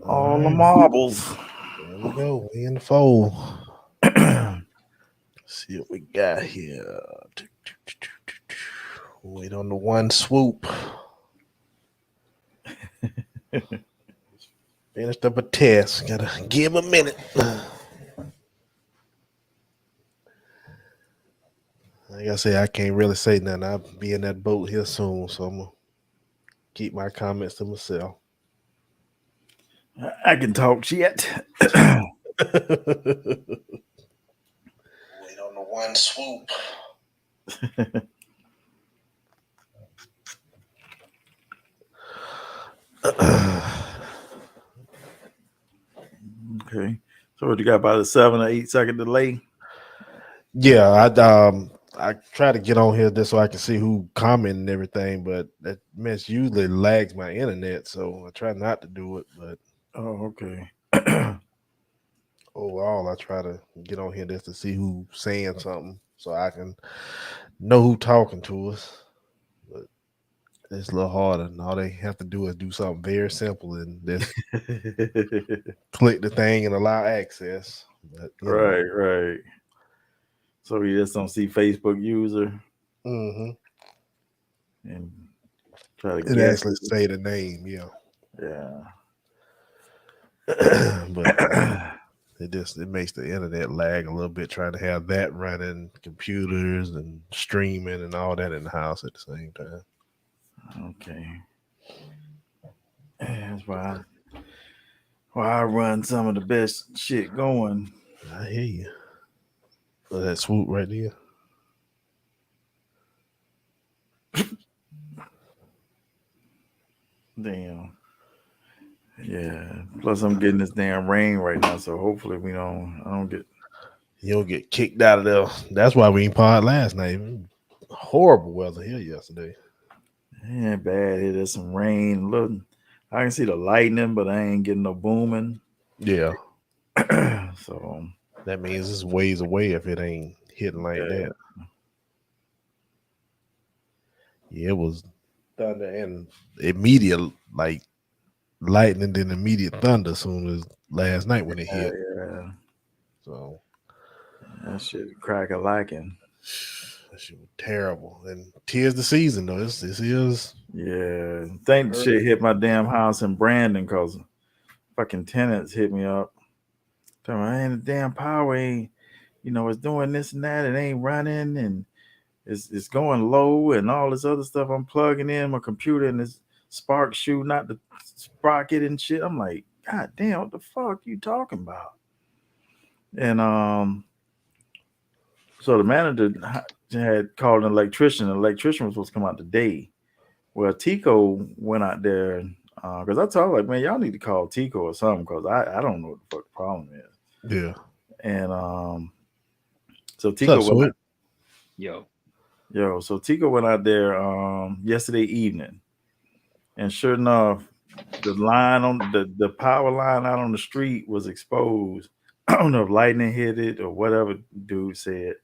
All the marbles. There we go. We in the fold. See what we got here. Wait on the one swoop. Finished up a test. Gotta give him a minute. Like I say, I can't really say nothing. I'll be in that boat here soon, so I'm gonna keep my comments to myself. I can talk shit. Wait on the one swoop. Okay. So what you got, about a 7 or 8 second delay? Yeah, I try to get on here just so I can see who commenting and everything, but that mess usually lags my internet, so I try not to do it. But Oh, okay. overall, I try to get on here just to see who's saying something, so I can know who talking to us. But it's a little harder, and all they have to do is do something very simple and just click the thing and allow access. But Right. So you just don't see Facebook user hmm and try to it guess actually say the name, yeah. it. But Yeah. it makes the internet lag a little bit trying to have that running computers and streaming and all that in the house at the same time. Okay. That's why I run some of the best shit going. I hear you. So that swoop right there. Damn. Yeah. Plus I'm getting this damn rain right now, so hopefully I don't get. You don't get kicked out of there. That's why we ain't pod last night. Horrible weather here yesterday. It ain't bad. There's some rain. Look, I can see the lightning, but I ain't getting no booming. Yeah, So that means it's ways away if it ain't hitting like yeah. that. Yeah, it was thunder and immediate like lightning, then immediate thunder as soon as last night when it hit. Yeah. So That shit crack a lacking. that shit was terrible. And tis the season though. This is Yeah. Think the shit hit my damn house in Brandon because fucking tenants hit me up. Tell me, ain't the damn power ain't, it's doing this and that. It ain't running and it's going low and all this other stuff. I'm plugging in my computer and this spark shooting out the sprocket and shit. I'm like, God damn, what the fuck you talking about? And so the manager had called an electrician. The electrician was supposed to come out today. Well, Tico went out there because I told her, like, man, y'all need to call Tico or something because I don't know what the fuck the problem is. yeah. And so What's up, Tico went out, Swoop? so Tico went out there yesterday evening, and sure enough, the line on the power line out on the street was exposed. I don't know if lightning hit it or whatever dude said,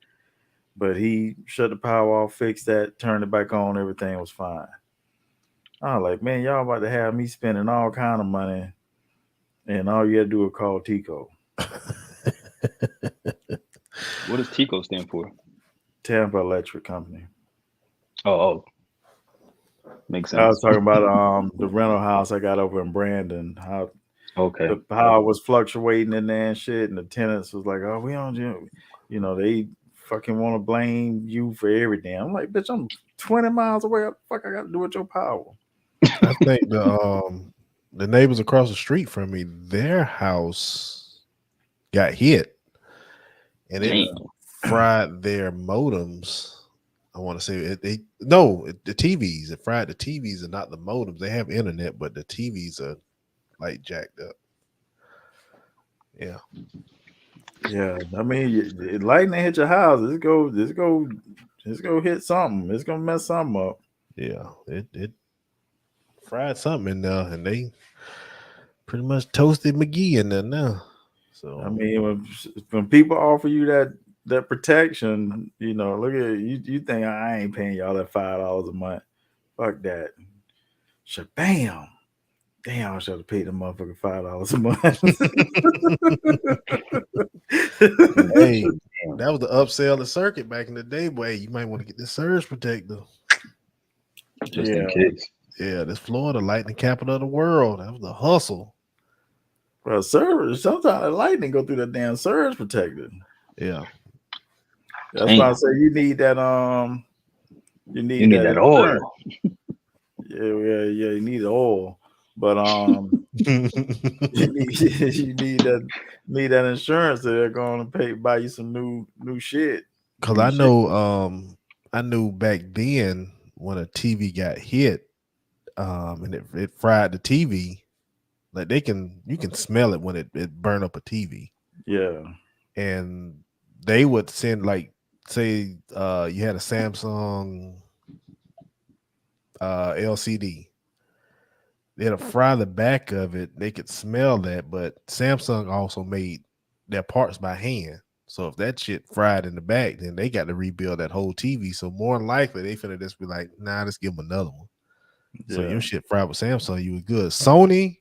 but he shut the power off, fixed that, turned it back on, everything was fine. I was like, man, y'all about to have me spending all kind of money, and all you had to do is call Tico. What does Tico stand for? Tampa Electric Company. Oh, makes I was sense. talking about the rental house I got over in Brandon. How Okay. the power was fluctuating in there and shit, and the tenants was like, "Oh, we don't, they fucking want to blame you for everything." I'm like, "Bitch, I'm 20 miles away. What the fuck I got to do with your power?" I think the neighbors across the street from me, their house got hit and it Damn. fried their modems. I want to say the TVs. It fried the TVs and not the modems. They have internet, but the TVs are like jacked up. Yeah. Yeah, I mean, lightning hit your house. It's go hit something. It's gonna mess something up. Yeah. It fried something in there and they pretty much toasted McGee in there now. So I mean, when people offer you that protection, look at you think I ain't paying y'all that $5 a month. Fuck that. Shabam. Damn, I should have paid the motherfucker $5 a month. Hey, that was the upsell circuit back in the day, boy. You might want to get this surge protector. Just in Yeah. case. Yeah, this Florida, lightning capital of the world. That was the hustle. Well, surge, sometimes the lightning go through that damn surge protector. Yeah. That's why I say you need that you need that oil. Yeah, you need oil. But you need that insurance that they're going to buy you some new shit. Cause I knew back then when a TV got hit, and it fried the TV, like you can smell it when it burn up a TV. Yeah. And they would send, like, say you had a Samsung LCD. They'd fry the back of it. They could smell that, but Samsung also made their parts by hand. So if that shit fried in the back, then they got to rebuild that whole TV. So more than likely, they finna just be like, nah, let's give them another one. Yeah. So your shit fried with Samsung, you was good. Sony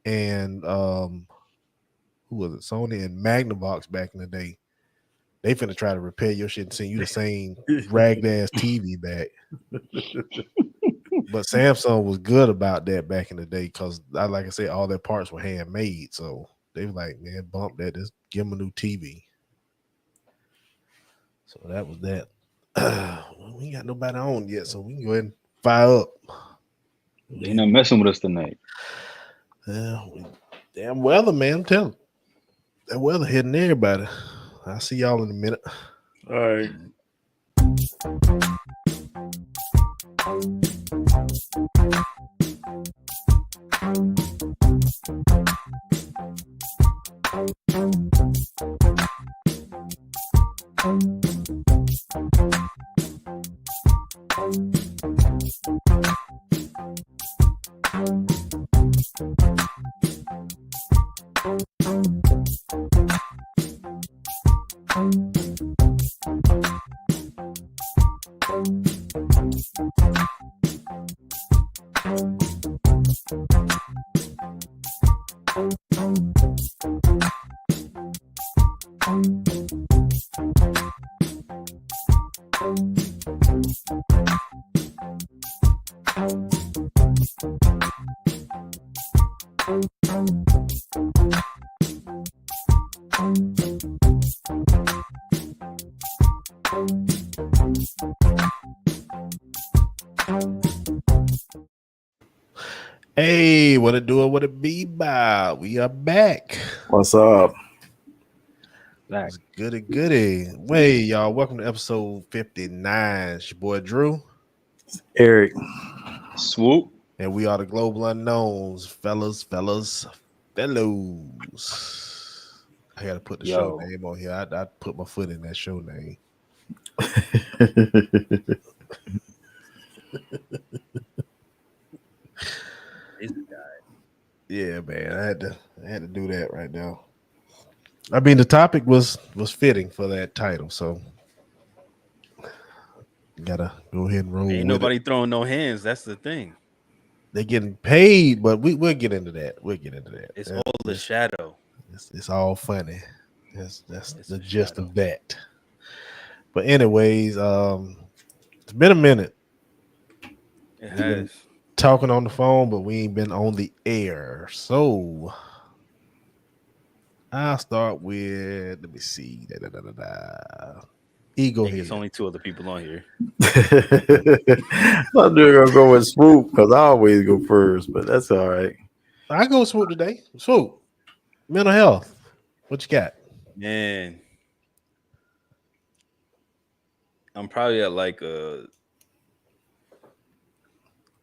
and who was it? Sony and Magnavox back in the day. They finna try to repair your shit and send you the same ragged ass TV back. But Samsung was good about that back in the day because, like I said, all their parts were handmade. So they were like, man, bump that. Just give them a new TV. So that was that. We ain't got nobody on yet, so we can go ahead and fire up. They not messing with us tonight. Damn weather, man. I'm telling you. That weather hitting everybody. I'll see y'all in a minute. All right. Hey, what it do? What it be by? We are back. What's up? Back. Goody. Hey, y'all. Welcome to episode 59. It's your boy Drew. Eric. Swoop. And we are the Global Unknowns. Fellas. I gotta put the show name on here. I put my foot in that show name. Yeah, man. I had to do that right now. I mean, the topic was fitting for that title, so gotta go ahead and roll. Ain't nobody throwing no hands. That's the thing. They're getting paid, but we'll get into that. It's all the shadow. It's all funny. That's the gist of that. But anyways, it's been a minute. It has. Talking on the phone, but we ain't been on the air. So I'll start with, let me see. Ego here. There's only two other people on here. I'm gonna go with Swoop because I always go first, but that's all right. I go with Swoop today. Swoop, mental health. What you got? Man, I'm probably at like a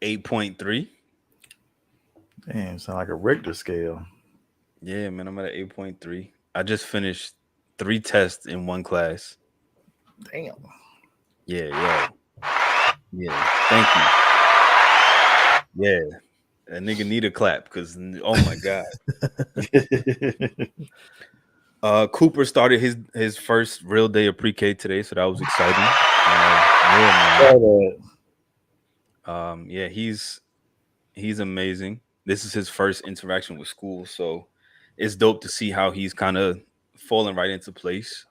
8.3. Damn, sound like a Richter scale. Yeah, man, I'm at an 8.3. I just finished 3 tests in one class. Damn. Yeah. Thank you. Yeah, that nigga need a clap because oh my god. Cooper started his first real day of pre-K today, so that was exciting. Yeah, he's amazing. this is his first interaction with school, so it's dope to see how he's kind of falling right into place.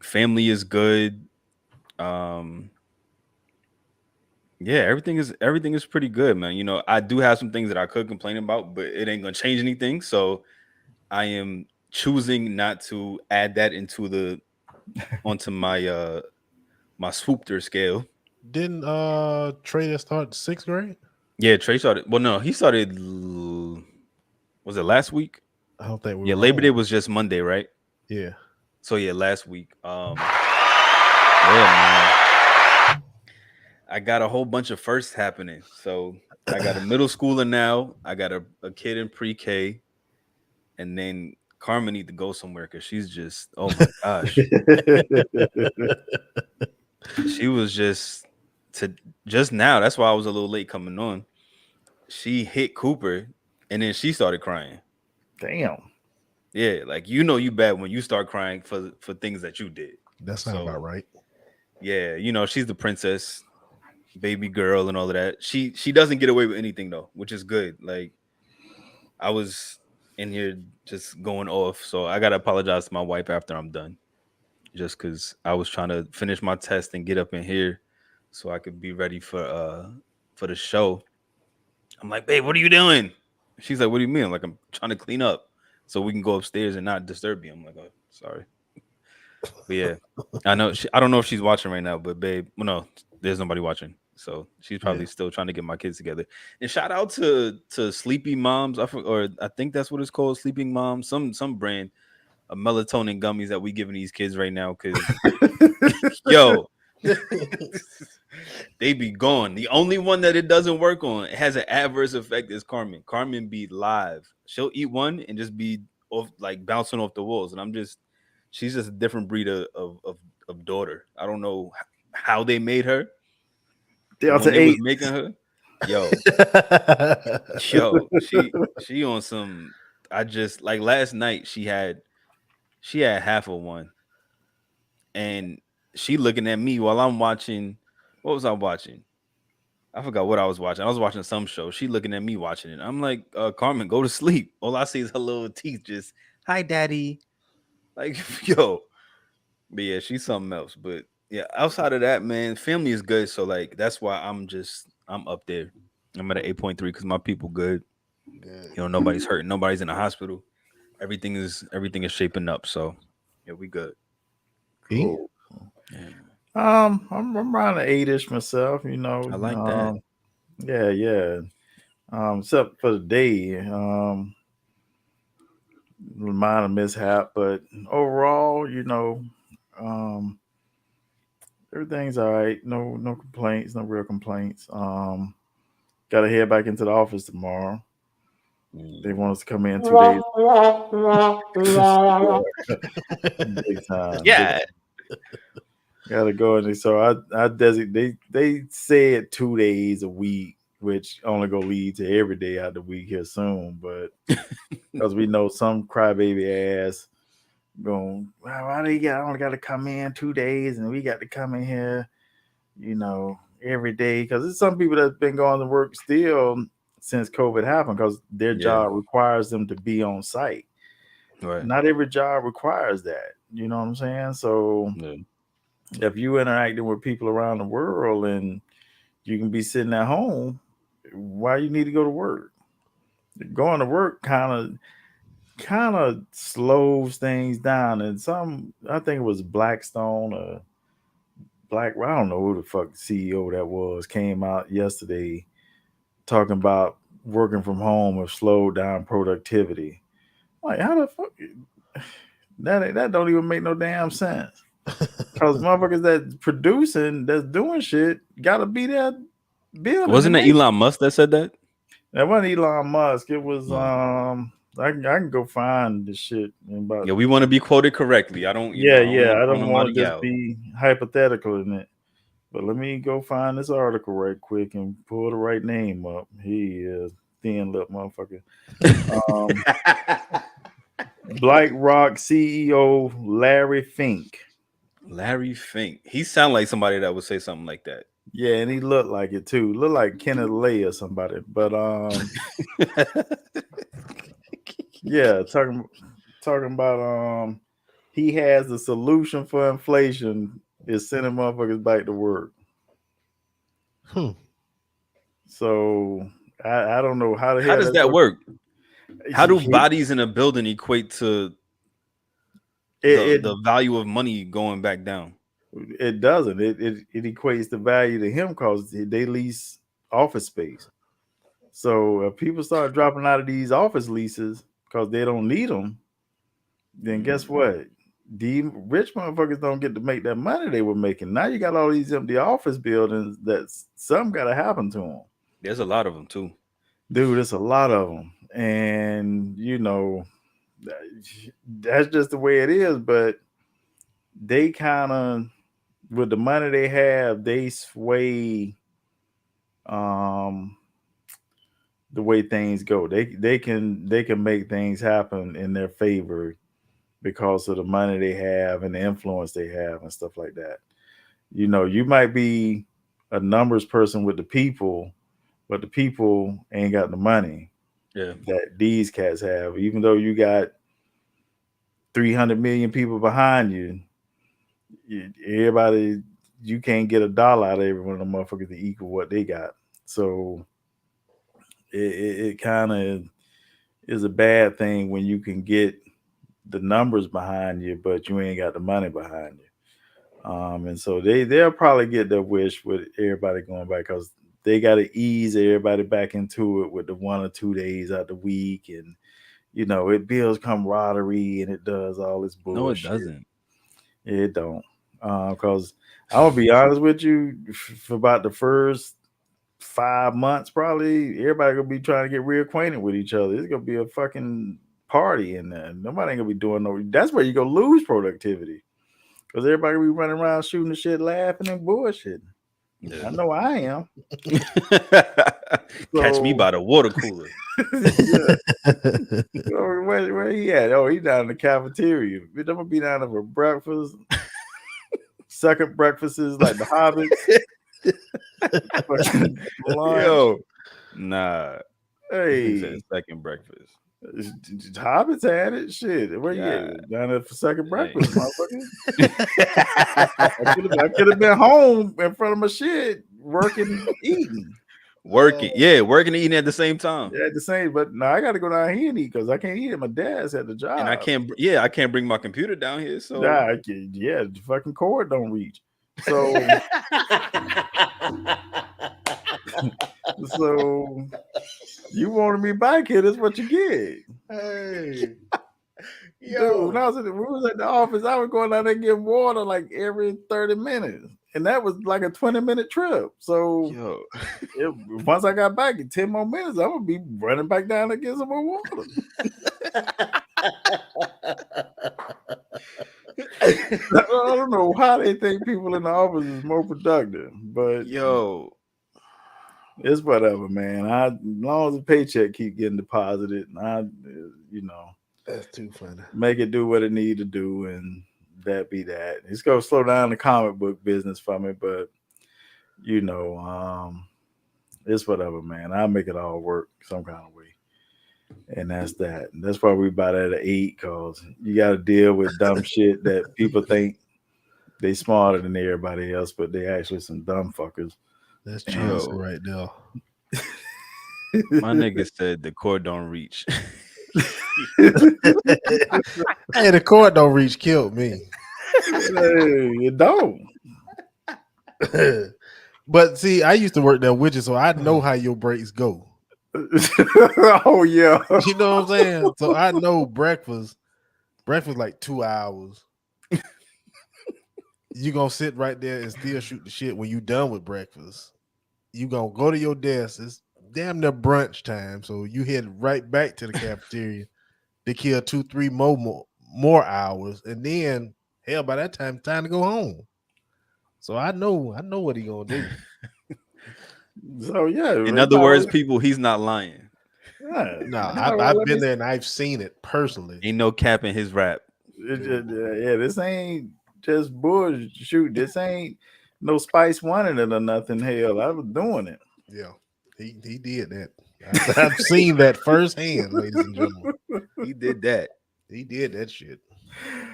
Family is good. Um, yeah, everything is pretty good, man. You know, I do have some things that I could complain about, but it ain't gonna change anything. So I am choosing not to add that into the onto my swoopter scale. Didn't Trader start 6th grade? Yeah, Trey started. Well, no, he started. Was it last week? I don't think we Yeah, were Labor Day on. was just Monday, right? Yeah. So yeah, last week. Yeah, man. I got a whole bunch of firsts happening. So I got a middle schooler now. I got a kid in pre-K, and then Carmen need to go somewhere because she's just, oh my gosh, she was just now. That's why I was a little late coming on. She hit Cooper, and then she started crying. Damn. Yeah, like you bad when you start crying for things that you did. That sounds about right. Yeah, she's the princess, baby girl, and all of that. She doesn't get away with anything though, which is good. Like I was in here just going off, so I gotta apologize to my wife after I'm done, just because I was trying to finish my test and get up in here so I could be ready for the show. I'm like, babe, what are you doing? She's like, what do you mean? I'm like, I'm trying to clean up so we can go upstairs and not disturb you. I'm like, oh, sorry. But yeah, I know. I don't know if she's watching right now, but babe, well, no, there's nobody watching, so she's probably still trying to get my kids together. And shout out to Sleepy Moms, or I think that's what it's called, Sleeping Moms, some brand of melatonin gummies that we giving these kids right now. Because yo, they be gone. The only one that it doesn't work on, it has an adverse effect, is Carmen. Carmen be live. She'll eat one and just be off, like bouncing off the walls, and she's just a different breed of daughter. I don't know how they made her, but when Delta they was 8. making her, yo, she on some. I just like last night she had half of one, and she looking at me while I'm watching. What was I watching? I forgot what I was watching. I was watching some show. She looking at me watching it. I'm like, Carmen, go to sleep. All I see is her little teeth just, hi, daddy. Like, yo. But yeah, she's something else. But yeah, outside of that, man, family is good. So like that's why I'm up there. I'm at an 8.3 because my people good. Good. Nobody's hurting, nobody's in the hospital. Everything is shaping up. So yeah, we good. Cool. Yeah. I'm around an 8-ish myself, I like that. Yeah. Except for the day. Minor mishap, but overall, um everything's all right. No complaints, no real complaints. Gotta head back into the office tomorrow. They want us to come in 2 days. Big time. Yeah. Gotta go in. So I designate. They said 2 days a week, which only gonna lead to every day out of the week here soon. But because we know some crybaby ass going, well, why they only got to come in 2 days, and we got to come in here, every day. Because there's some people that's been going to work still since COVID happened, because their job requires them to be on site. Right. Not every job requires that. You know what I'm saying? So if you interacting with people around the world and you can be sitting at home, why you need to go to work? Going to work kind of slows things down. And I think it was Blackstone or I don't know who the fuck CEO that was, came out yesterday talking about working from home have slowed down productivity. Like, how the fuck that don't even make no damn sense. Because motherfuckers that's producing, that's doing shit, gotta be there building. Wasn't it Elon Musk that said that? That wasn't Elon Musk. It was I can go find this shit about. Yeah, we want to be quoted correctly. I don't. I I don't want to just be hypothetical in it. But let me go find this article right quick and pull the right name up. He is thin lip motherfucker. BlackRock CEO Larry Fink. Larry Fink. He sound like somebody that would say something like that. Yeah, and he looked like it too. Looked like Kenneth Lay or somebody. But yeah, talking about he has the solution for inflation is sending motherfuckers back to work. Hmm. So I don't know how the How hell does that's that work? How do He- bodies in a building equate to it, the value of money going back down? it doesn't. It equates the value to him because they lease office space. So if people start dropping out of these office leases because they don't need them, then guess what? The rich motherfuckers don't get to make that money they were making. Now you got all these empty office buildings that something got to happen to them. There's a lot of them too. Dude, it's a lot of them. And, that's just the way it is. But they kind of, with the money they have, they sway the way things go. They can make things happen in their favor because of the money they have and the influence they have and stuff like that. You might be a numbers person with the people, but the people ain't got the money that these cats have. Even though you got 300 million people behind you, everybody, you can't get a dollar out of every one of them motherfuckers to equal what they got. So it kind of is a bad thing when you can get the numbers behind you, but you ain't got the money behind you. And so they'll probably get their wish with everybody going back because they got to ease everybody back into it with the 1 or 2 days out the week, and it builds camaraderie and it does all this bullshit. No, it doesn't. It don't, because I'm gonna be honest with you, for about the first 5 months, probably everybody gonna be trying to get reacquainted with each other. It's gonna be a fucking party in there. Nobody ain't gonna be doing no. That's where you go lose productivity because everybody gonna be running around shooting the shit, laughing and bullshitting. Yeah. I know I am. Catch me by the water cooler. Where he at? Oh, he down in the cafeteria. I'm gonna be down there for breakfast. Second breakfast is like the Hobbits. Yo, nah. Hey, Said second breakfast. Hobbits had it. Shit, where you at? Down there for second breakfast, motherfucker. I could have been home in front of my shit, working, eating. Working and eating at the same time. Yeah, at the same, but no, I got to go down here and eat because I can't eat at my dad's at the job, and I can't bring my computer down here. So the fucking cord don't reach. So, so you wanted me back here? That's what you get. Hey, Dude, when we was at the office, I was going down there and get water like every 30 minutes. And that was like a 20-minute trip. So once I got back in 10 more minutes, I'm gonna be running back down to get some more water. I don't know how they think people in the office is more productive, but it's whatever, man. As long as the paycheck keep getting deposited, that's too funny. Make it do what it need to do, and that be that. It's gonna slow down the comic book business for me, but it's whatever, man. I'll make it all work some kind of way, and that's that. And that's why we buy that at 8, cause you got to deal with dumb shit that people think they smarter than everybody else, but they actually some dumb fuckers. That's true right now. My nigga said the cord don't reach. Hey, the cord don't reach killed me. It don't. But see, I used to work there with you, so I know how your breaks go. Oh yeah. You know what I'm saying? So I know breakfast like 2 hours. You gonna sit right there and still shoot the shit when you done with breakfast. You gonna go to your desk. It's damn near brunch time, so you head right back to the cafeteria to kill 2-3 more hours, and then hell, by that time, time to go home. So I know what he gonna do. So yeah. In other words, people, he's not lying. Yeah. No, I've been there and I've seen it personally. Ain't no cap in his rap. This ain't just bullshit. This ain't no spice wanted it or nothing. Hell, I was doing it. Yeah, he did that. I've seen that firsthand, ladies and gentlemen. He did that. He did that shit.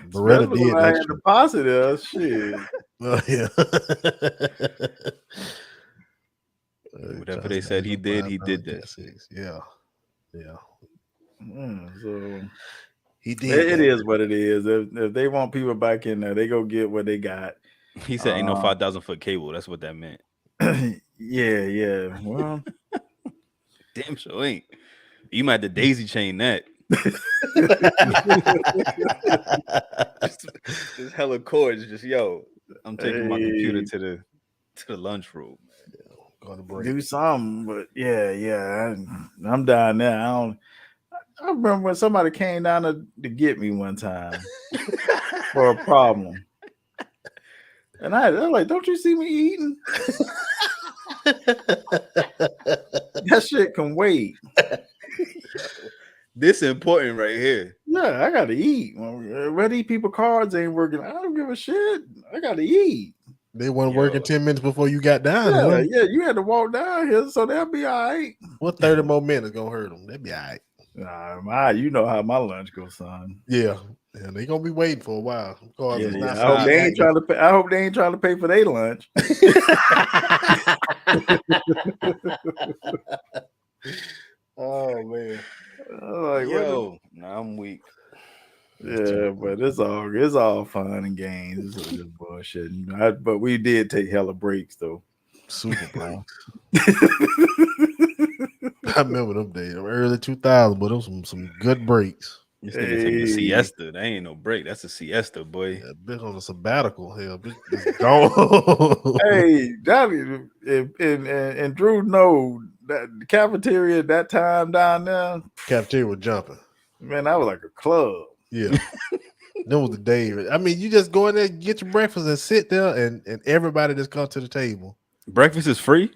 Beretta Especially did when I that had shit. the positive shit. Oh, yeah. Whatever they said he did that. Yeah. So He did. it is what it is. If they want people back in there, they go get what they got. He said, "Ain't no 5,000-foot cable." That's what that meant. Yeah. Well, Damn sure ain't. You might have to daisy chain that. just hella cords. Just I'm taking my computer to the lunchroom. Going to break. Do something, but yeah. I'm down there. I remember when somebody came down to get me one time for a problem, and they're like, "Don't you see me eating?" That shit can wait. This important right here. Yeah, I gotta eat. When these people cards ain't working, I don't give a shit. I gotta eat. They weren't working 10 minutes before you got down. Yeah, you had to walk down here, so they'll be all right. What 30 more minutes gonna hurt them? They'll be all right. Nah, you know how my lunch goes, son. Yeah, they gonna be waiting for a while. Yeah. I hope they ain't trying to pay. I hope they ain't trying to pay for their lunch. Oh man. Like, nah, I'm weak. Yeah, but it's all fun and games. It's just bullshit. But we did take hella breaks though. Super breaks. I remember them days, early 2000s, but those some good breaks. This nigga taking a siesta. That ain't no break. That's a siesta, boy. Yeah, bitch on a sabbatical. Hell, bitch gone. Hey, Johnny and Drew know that the cafeteria at that time down there. Cafeteria was jumping. Man, that was like a club. Yeah. That was the day. I mean, you just go in there, get your breakfast, and sit there, and everybody just come to the table. Breakfast is free?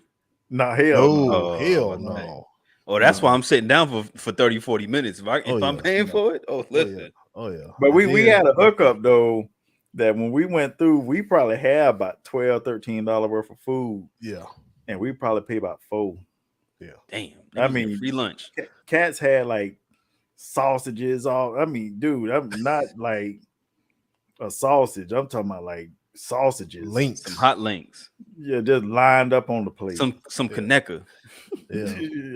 Nah, hell no. Hell no. Oh, that's why I'm sitting down for 30, 40 minutes. If I'm paying for it, listen. Oh, yeah. But we had a hookup, though, that when we went through, we probably had about $12, $13 worth of food. Yeah. And we probably paid about $4. Yeah. Damn. I mean, free lunch. Cats had like sausages, dude, I'm not like a sausage. I'm talking about like sausages. Links. Some hot links. Yeah, just lined up on the plate. Some Kaneka. Yeah.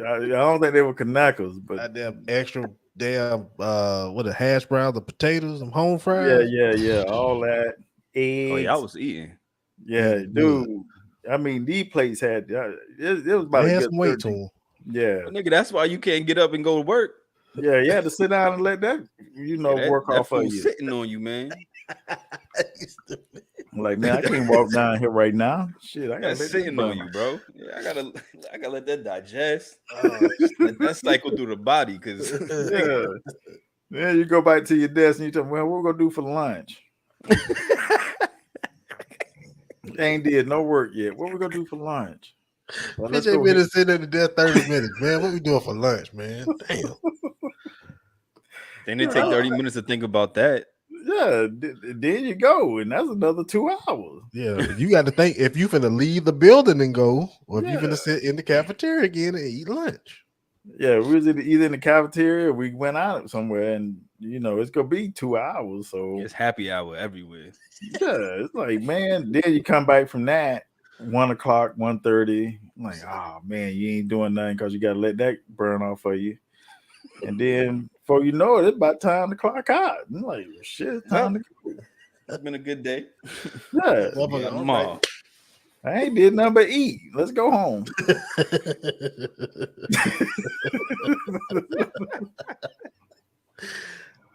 I don't think they were Kanakas, but damn extra what the hash browns, the potatoes, them home fries. Yeah. All that. Eggs. Oh, yeah, I was eating. Yeah, dude. I mean, these plates had it was about they a had good some weight 30. to them. Yeah. Well, nigga, that's why you can't get up and go to work. Yeah, you had to sit down and let that work that off of you. Sitting on you, man. I'm like, man, I can't walk down here right now. Shit, I got sitting on you, bro. Yeah, I gotta let that digest. Let that cycle through the body, because Then you go back to your desk and you tell me, well, what we're gonna do for lunch? Ain't did no work yet. What we gonna do for lunch? Well, bitch ain't been sitting at the desk 30 minutes, man. What we doing for lunch, man? Damn. Then they take 30 minutes to think about that. Yeah, then you go, and that's another 2 hours. Yeah, you got to think if you finna leave the building and go, or if you finna sit in the cafeteria again and eat lunch. Yeah, we was either in the cafeteria or we went out somewhere, and it's gonna be 2 hours. So it's happy hour everywhere. Yeah, it's like, man, then you come back from that 1 o'clock, 1:30. I'm like, oh man, you ain't doing nothing because you gotta let that burn off for you. And then before you know it, it's about time to clock out. I'm like, shit, it's time to go. It's been a good day. Yeah. I ain't did nothing but eat. Let's go home.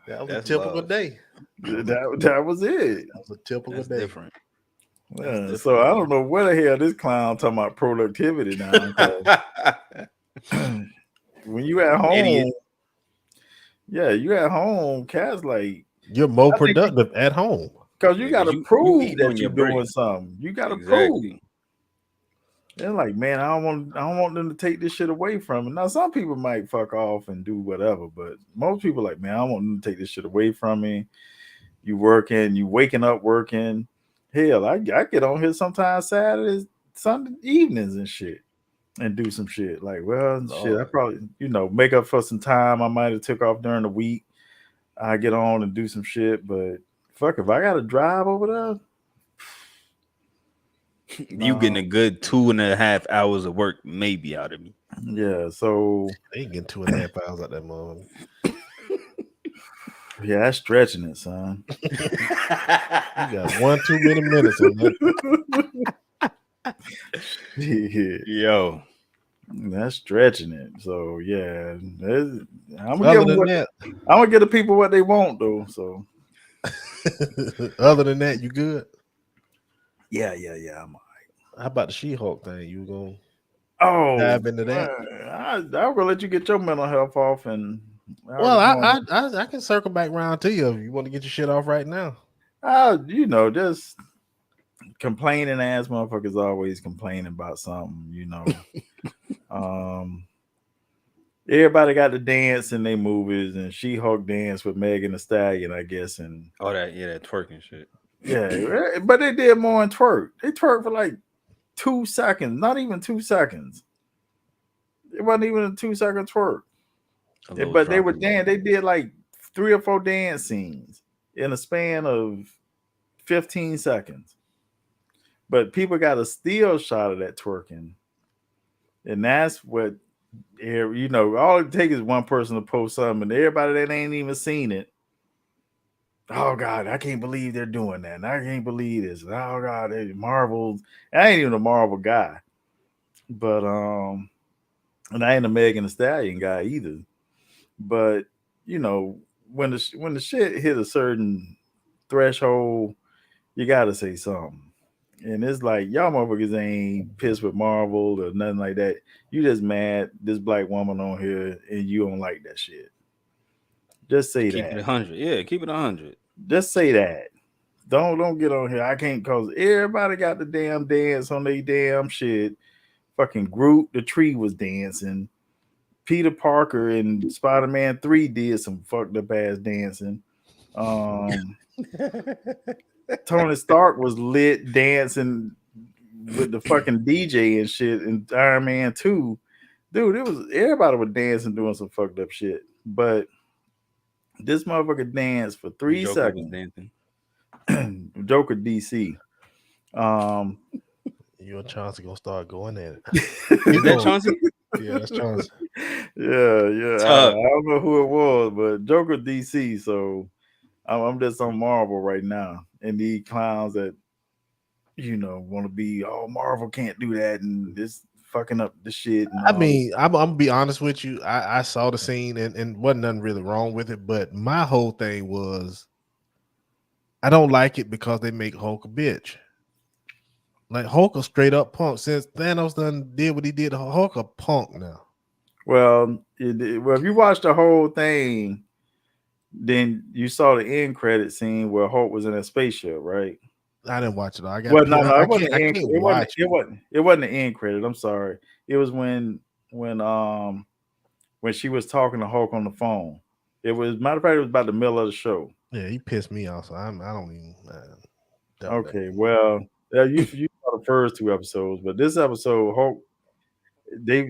That was a typical day. That was it. That was a typical day. Different. Yeah, so I don't know where the hell this clown talking about productivity now. When you at home, Idiot. you at home, Cat's like you're more productive at home. Because you got to prove that you're doing break. something. You got to prove. They're like, man, I don't want them to take this shit away from me. Now, some people might fuck off and do whatever, but most people like, man, I want them to take this shit away from me. You working, you waking up working. Hell, I get on here sometimes Saturdays, Sunday evenings and shit, and do some shit. Like, well, shit, I Lord. probably make up for some time I might have took off during the week. I get on and do some shit, but fuck, if I got to drive over there, You getting a no. good 2.5 hours of work maybe out of me. Yeah, so They ain't getting 2.5 hours out that mother. yeah, that's stretching it, son. You got 1 too many minutes on that. Yeah, Yo, that's stretching it. So yeah, I'm gonna Other give them than what that, I'm gonna give the people what they want though. So other than that, you good? yeah. How about the She-Hulk thing? You gonna Oh, dive into that? I'm gonna let you get your mental health off, and Well, I'll go I can circle back around to you if you want to get your shit off right now. just complaining ass motherfuckers always complaining about something. um, everybody got to dance in their movies, and She-Hulk danced with Megan Thee Stallion, I guess, and all that that twerking shit. yeah, but they did more in twerk. They twerked for like 2 seconds, not even 2 seconds. It wasn't even a 2 second twerk. A little But they drop were of low. They did like 3 or 4 dance scenes in a span of 15 seconds. But people got a still shot of that twerking, and that's what all it takes is one person to post something, and everybody that ain't even seen it. Oh God, I can't believe they're doing that. And I can't believe this. Oh God, Marvel. I ain't even a Marvel guy, but and I ain't a Megan Thee Stallion guy either. But when the shit hit a certain threshold, you gotta say something. And it's like y'all motherfuckers ain't pissed with Marvel or nothing like that. You just mad this black woman on here and you don't like that shit. Just say Keep it that. 100. Yeah, keep it 100. Just say that. Don't get on here. I can't cause everybody got the damn dance on their damn shit. Fucking Groot the tree was dancing. Peter Parker and Spider-Man 3 did some fucked up ass dancing. Um Tony Stark was lit dancing with the fucking DJ and shit in Iron Man 2. Dude, it was everybody was dancing doing some fucked up shit. But this motherfucker danced for 3 Joker was seconds. dancing. Joker DC. Um You and Chauncey gonna start going at it. Is that Chauncey? Yeah, that's Chauncey. yeah. I Tough. don't know who it was, but Joker DC. So I'm just on Marvel right now. And these clowns that want to be, oh, Marvel can't do that and this fucking up the shit and I all this. mean, I'm gonna be honest with you. I saw the scene and wasn't nothing really wrong with it, but my whole thing was I don't like it because they make Hulk a bitch. Like Hulk a straight up punk. Since Thanos done did what he did, Hulk a punk now. Well, if you watch the whole thing, then you saw the end credit scene where Hulk was in a spaceship, right? I didn't watch it. I got. Well, no, I it wasn't can't. the I end. can't watch it. It wasn't the end credit. I'm sorry. It was when she was talking to Hulk on the phone. It was, matter of fact, it was about the middle of the show. Yeah, he pissed me off. So I don't even. Doubt that. Okay, well, you saw the first 2 episodes, but this episode, Hulk, they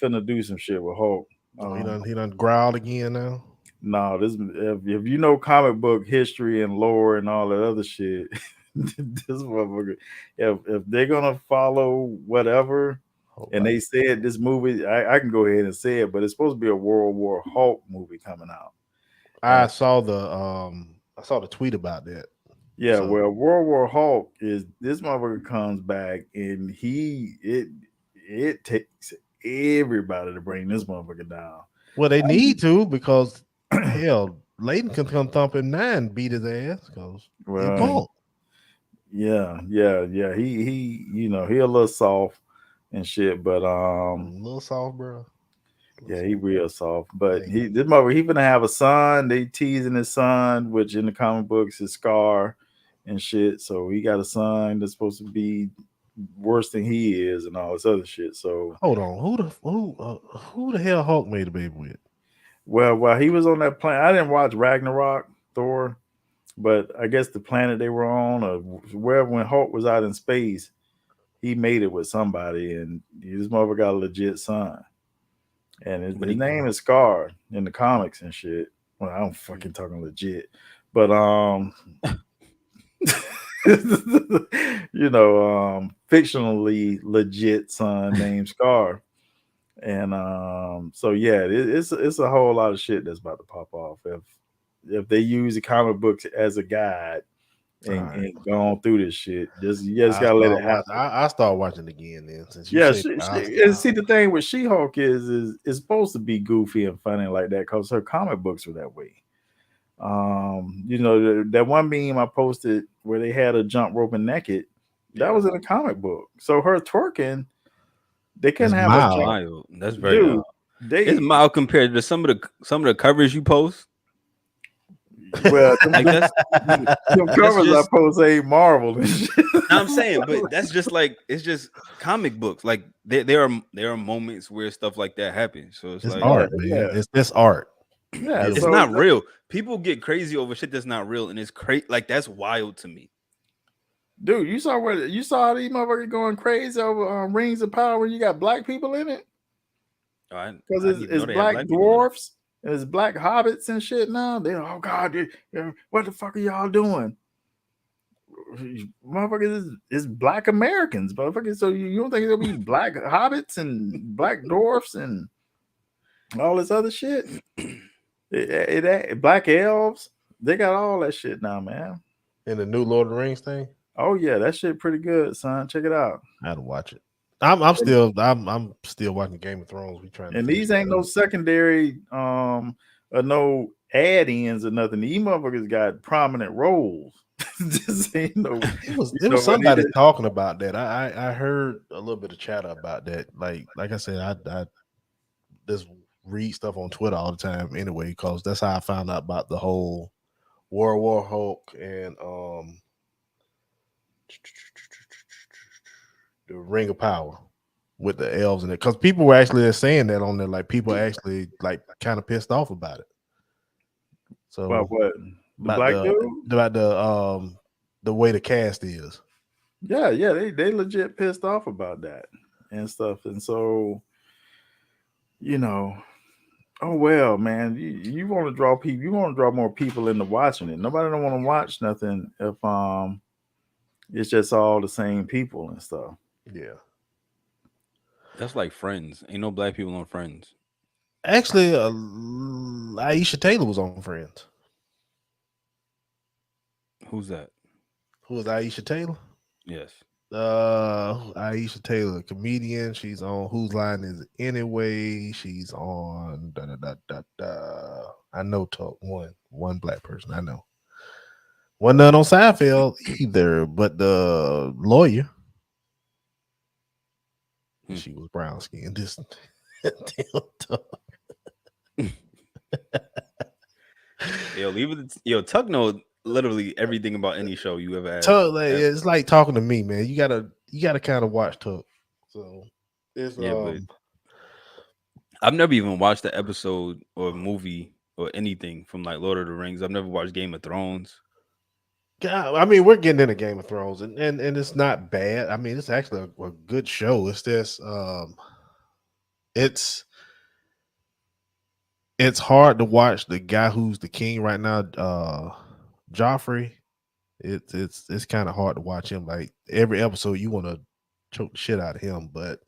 finna do some shit with Hulk. Oh, he done growled again now. No, this if you know comic book history and lore and all that other shit, this motherfucker, if they're gonna follow whatever, and they said this movie, I can go ahead and say it, but it's supposed to be a World War Hulk movie coming out. I saw the tweet about that. Yeah, So- well, World War Hulk is this motherfucker comes back and it takes everybody to bring this motherfucker down. Well, they need to because hell, Layden can come thump him 9, beat his ass because he a punk. Yeah. He he a little soft and shit, but A little soft, bro. yeah, he real soft. But this mother, he gonna have a son. They teasing his son, which in the comic books is Scar and shit. So he got a son that's supposed to be worse than he is and all this other shit. So hold on, who the hell Hulk made a baby with? well, while he was on that plane, I didn't watch Ragnarok Thor, But I guess the planet they were on, or wherever, when Hulk was out in space, he made it with somebody, and this motherfucker got a legit son, and But his he, name is Scar in the comics and shit. Well, I don't fucking talking legit, but fictionally legit son named Scar. And so yeah, it's a whole lot of shit that's about to pop off if they use the comic books as a guide All right. and go on through this shit. You just gotta let it happen. I start watching again then. Since you Yeah, say and see the thing with She-Hulk is it's supposed to be goofy and funny like that because her comic books were that way. That one meme I posted where they had a jump roping naked, that was in a comic book. So her twerking, they couldn't It's have a mild. jump. mild. That's very Dude, mild. they It's mild compared to some of the covers you post. well, Like them covers I just post ain't Marvel and shit. no, I'm saying, but that's just like it's just comic books. Like there are moments where stuff like that happens. So it's It's like art, man. yeah. It's art. Yeah, Deal it's with so not real. People get crazy over shit that's not real, and it's crazy. Like that's wild to me. dude, you saw these motherfuckers going crazy over Rings of Power when you got black people in it I because didn't even know it's they had black black people in it. dwarfs, and it's black hobbits and shit. Now they oh god, what the fuck are y'all doing? Motherfuckers is black Americans, motherfuckers. So you don't think there'll be black hobbits and black dwarfs and all this other shit? Black elves, they got all that shit now, man. in the new Lord of the Rings thing. Oh yeah, that shit pretty good, son. Check it out. I had to watch it. I'm still watching Game of Thrones. We trying to And finish these ain't that no up. secondary or no add-ins or nothing. These motherfuckers got prominent roles. This ain't no It was you know what somebody talking about that. I heard a little bit of chatter about that. Like I said, I just read stuff on Twitter all the time anyway, because that's how I found out about the whole World War Hulk and the Ring of Power with the elves in it. Because people were actually saying that on there, like people actually like kind of pissed off about it. So about what? The black dude? about the way the cast is. Yeah, they legit pissed off about that and stuff. And so, you know, oh well, man, you want to draw people, you want to draw more people into watching it. Nobody don't want to watch nothing if it's just all the same people and stuff. Yeah. That's like Friends. Ain't no black people on Friends. Actually, Aisha Taylor was on Friends. Who's that? Who is Aisha Taylor? Yes. Aisha Taylor, comedian. She's on Whose Line Is It Anyway? She's on I know talk one black person I know. Wasn't none on Seinfeld either, but the lawyer. She was brown skinned. Just Tuck know literally everything about any show you ever had. Tuck, it's like talking to me, man. You gotta kind of watch Tuck. So it's but I've never even watched the episode or movie or anything from like Lord of the Rings. I've never watched Game of Thrones. God, I mean, we're getting into Game of Thrones, and it's not bad. I mean, it's actually a good show. It's just it's hard to watch the guy who's the king right now, Joffrey. It's kind of hard to watch him. Like every episode, you want to choke the shit out of him, but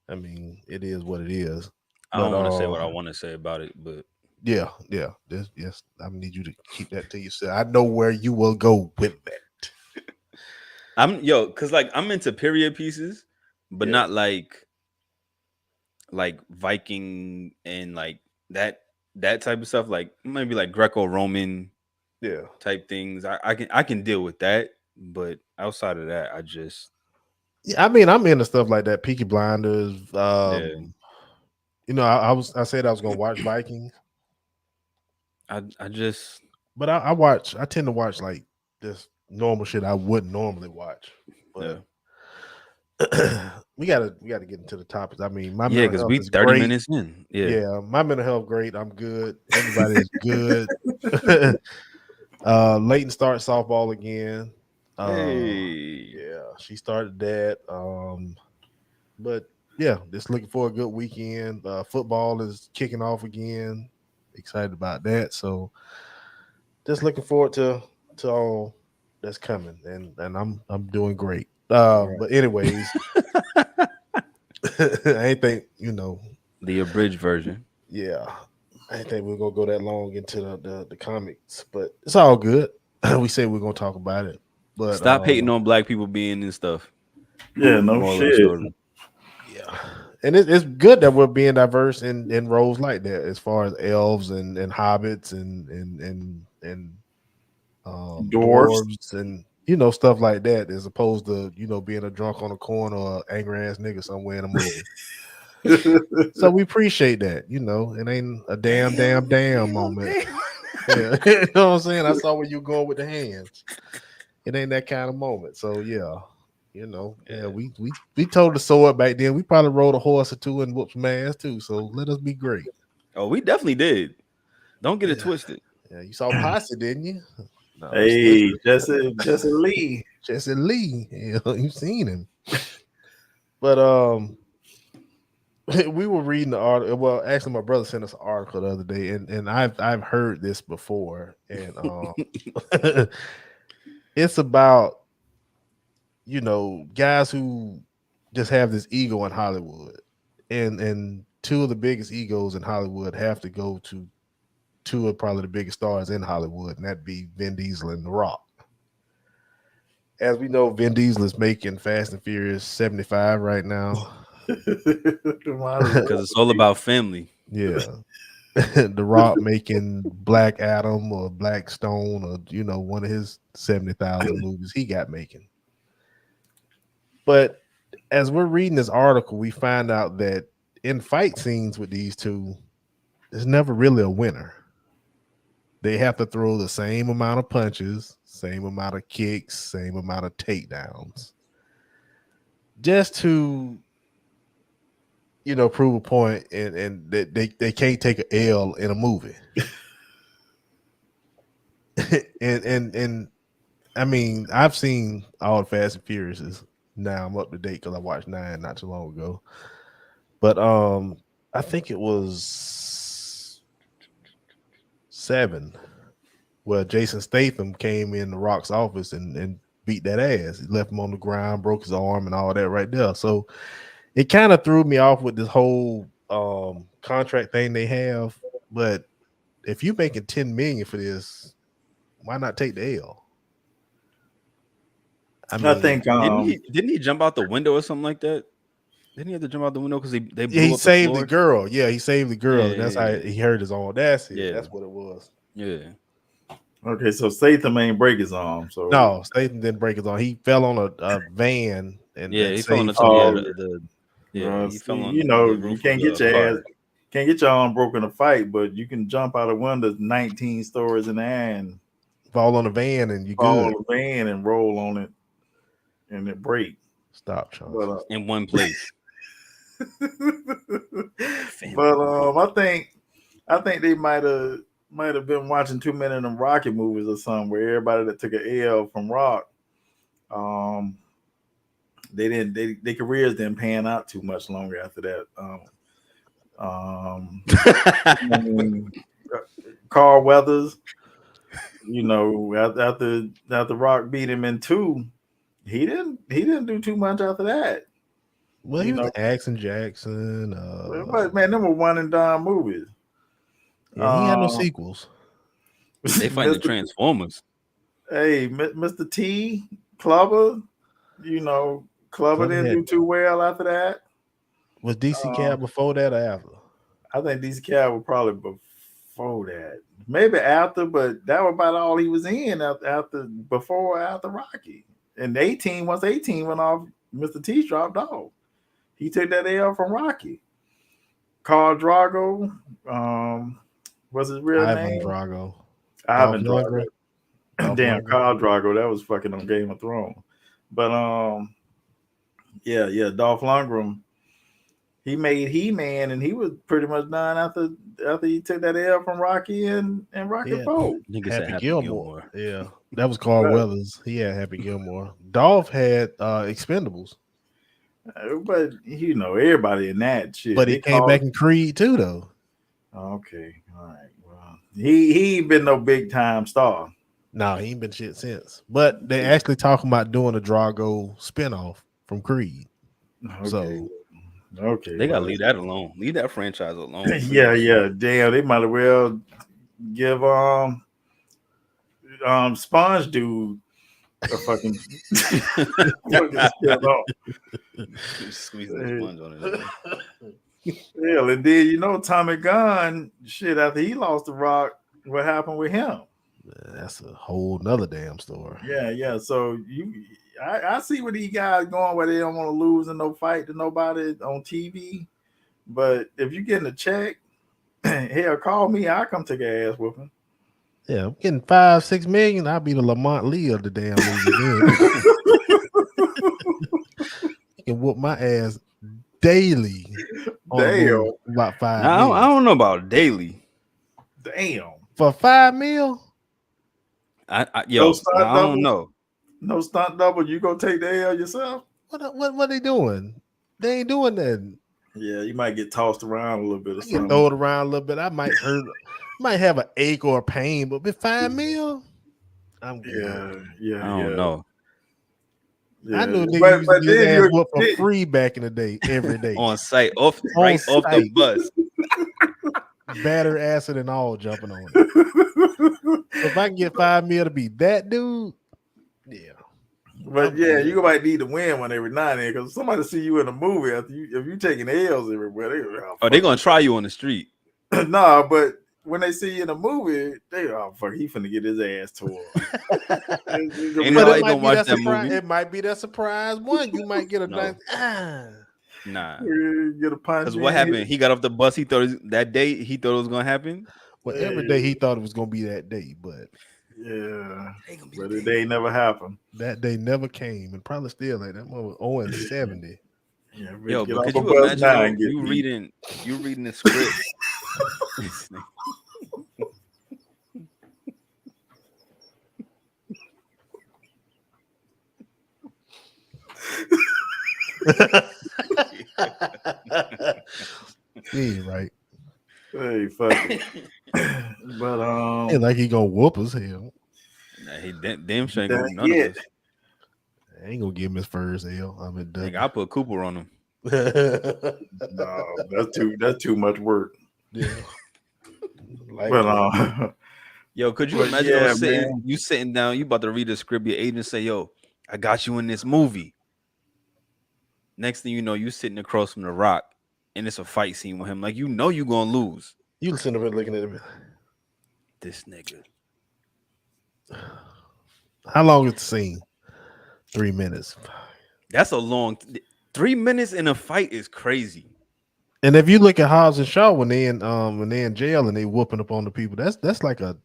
I mean, it is what it is. I don't want to say what I want to say about it, but yeah. Yes, I need you to keep that to yourself. I know where you will go with that. Cause like I'm into period pieces, but not like Viking and like that type of stuff. Like maybe like Greco-Roman type things. I can deal with that, but outside of that, I mean, I'm into stuff like that. Peaky Blinders. You know, I said I was gonna watch Vikings. I tend to watch like this normal shit I wouldn't normally watch. But we gotta get into the topics. I mean, my mental because health we is 30 great. minutes in. Yeah, my mental health great. I'm good. Everybody is good. Leighton started softball again. Hey. Yeah, she started that. But yeah, just looking for a good weekend. Football is kicking off again. Excited about that. So just looking forward to all that's coming, and I'm doing great. But anyways, I ain't think The abridged version. yeah, I didn't think we are gonna go that long into the comics, but it's all good. We said we're gonna talk about it, but Stop hating on black people being and stuff. Yeah, no Moral of the shit. story. yeah, and it's good that we're being diverse in roles like that, as far as elves and hobbits and Dwarfs. dwarves and stuff like that, as opposed to being a drunk on a corner or angry ass nigga somewhere in a movie. So we appreciate that. It ain't a damn moment. Yeah, you know what I'm saying. I saw where you going with the hands. It ain't that kind of moment. So yeah, we told the sword back then. We probably rode a horse or two and whooped some ass too. So let us be great. Oh, we definitely did. Don't get it Yeah. twisted. Yeah, you saw Posse, didn't you? No, Hey, Jesse Lee. Jesse Lee. You seen him. But we were reading the article. Well, actually, my brother sent us an article the other day, and I've heard this before, and it's about guys who just have this ego in Hollywood, and two of the biggest egos in Hollywood have to go to two of probably the biggest stars in Hollywood, and that'd be Vin Diesel and The Rock. As we know, Vin Diesel is making Fast and Furious 75 right now. Because it's all about family. Yeah. The Rock making Black Adam or Black Stone or one of his 70,000 movies he got making. But as we're reading this article, we find out that in fight scenes with these two, there's never really a winner. They have to throw the same amount of punches, same amount of kicks, same amount of takedowns, just to prove a point, and that they can't take an L in a movie. and I mean, I've seen all the Fast and Furious. Now I'm up to date because I watched 9 not too long ago. But I think it was 7 where Jason Statham came in The Rock's office and beat that ass. He left him on the ground, broke his arm and all that right there. So it kind of threw me off with this whole contract thing they have. But if you're making $10 million for this, why not take the L? I mean, I think didn't he jump out the window or something like that? Didn't he have to jump out the window because they blew he up saved the the girl. Yeah, he saved the girl. Yeah, That's yeah, how yeah. he hurt his own. That's it. Yeah. That's what it was. Yeah. okay, so Statham ain't break his arm. So No, Statham didn't break his arm. He fell on a van and He fell on the saved top. him. He fell on you the you roof can't of get the your car. ass, can't get your arm broken in a fight, but you can jump out of windows 19 stories in the air and Fall on a van and you fall good. on the van and roll on it and it break. Stop, Charles. But In one place. I think they might have been watching too many of them Rocky movies or something where everybody that took an L from Rock, their careers didn't pan out too much longer after that. I mean, Carl Weathers, after Rock beat him in 2, he didn't do too much after that. Well, he was Action Jackson. But man, them were one and done movies. Yeah, he had no sequels. They fighting the Transformers. Hey, Mr. T, Clubber, Clubber didn't do too well after that. Was DC Cab before that or after? I think DC Cab was probably before that. Maybe after, but that was about all he was in after Rocky. And 18, once 18 went off, Mr. T dropped off. He took that L from Rocky. Khal Drogo, what's his real name? Ivan Drago. Damn, Khal Drogo, that was fucking on Game of Thrones. But Dolph Lundgren, he made He-Man, and he was pretty much done after he took that L from Rocky and Rocky Yeah. Four. Nigga said Happy Gilmore. Yeah, that was Carl Right. Weathers. He had Happy Gilmore. Dolph had Expendables, But everybody in that shit. but he They came call back in Creed too, though. Okay, all right. Well, he ain't been no big time star. No, he ain't been shit since. But they actually talking about doing a Drago spinoff from Creed. Okay, So okay. They gotta well, leave that alone. Leave that franchise alone. yeah. Damn, they might as well give Sponge Dude a fucking spin off. Squeezing the sponge on it. Hell, and then Tommy Gunn, shit, after he lost the Rock, what happened with him? that's a whole nother damn story. Yeah. So I see where these guys going where they don't want to lose in no fight to nobody on TV. But if you getting a check, hell, call me. I'll come take an ass whooping. Yeah, I'm getting 5-6 million. I'll be the Lamont Lee of the damn league. You can whoop my ass daily. Damn. About 5 Now, mil. I don't know about daily. Damn. For 5 mil? Yo, I don't know. No stunt double. You go take the L yourself? What they doing? They ain't doing that. Yeah, you might get tossed around a little bit or I something. get thrown around a little bit. I might hurt. Might have an ache or a pain, but with 5 mil, I'm good. Yeah. I don't know. Yeah. I knew a nigga used to get his ass whooped for you- free back in the day, every day. On site, off the site. bus. Batter, acid, and all jumping on it. If I can get 5 mil to be that dude, yeah. But yeah, you might need to win one every now and then because somebody see you in a movie after if you taking L's everywhere. They gonna try you on the street. Nah, but when they see you in a movie, they fuck, he finna get his ass tore. Ain't nobody gonna watch that movie. It might be that surprise one. You might get a No. nice Nah. Get a punch. Because what happened? He got off the bus. He thought that day. He thought it was gonna happen. Well, every day he thought it was gonna be that day, but yeah, but the day never happened. That day never came, and probably still like that one was 0-70. Yeah, yo, but could you imagine you reading the script? Yeah, right. Hey, fuck it. But ain't like he gonna whoop us hell. Nah, he damn sure ain't gonna do none of this. I ain't gonna give him his first L. I'm in Like, I put Cooper on him. No, that's too much work. Yeah. But yo, could you imagine you sitting down, you about to read the script, your agent say, yo, I got you in this movie. Next thing you know, you sitting across from The Rock, and it's a fight scene with him. Like, you know you gonna lose. You sitting up looking at him. This nigga. How long is the scene? 3 minutes. That's a long 3 minutes in a fight is crazy. And if you look at Hobbs and Shaw when they in jail and they whooping up on the people, that's like a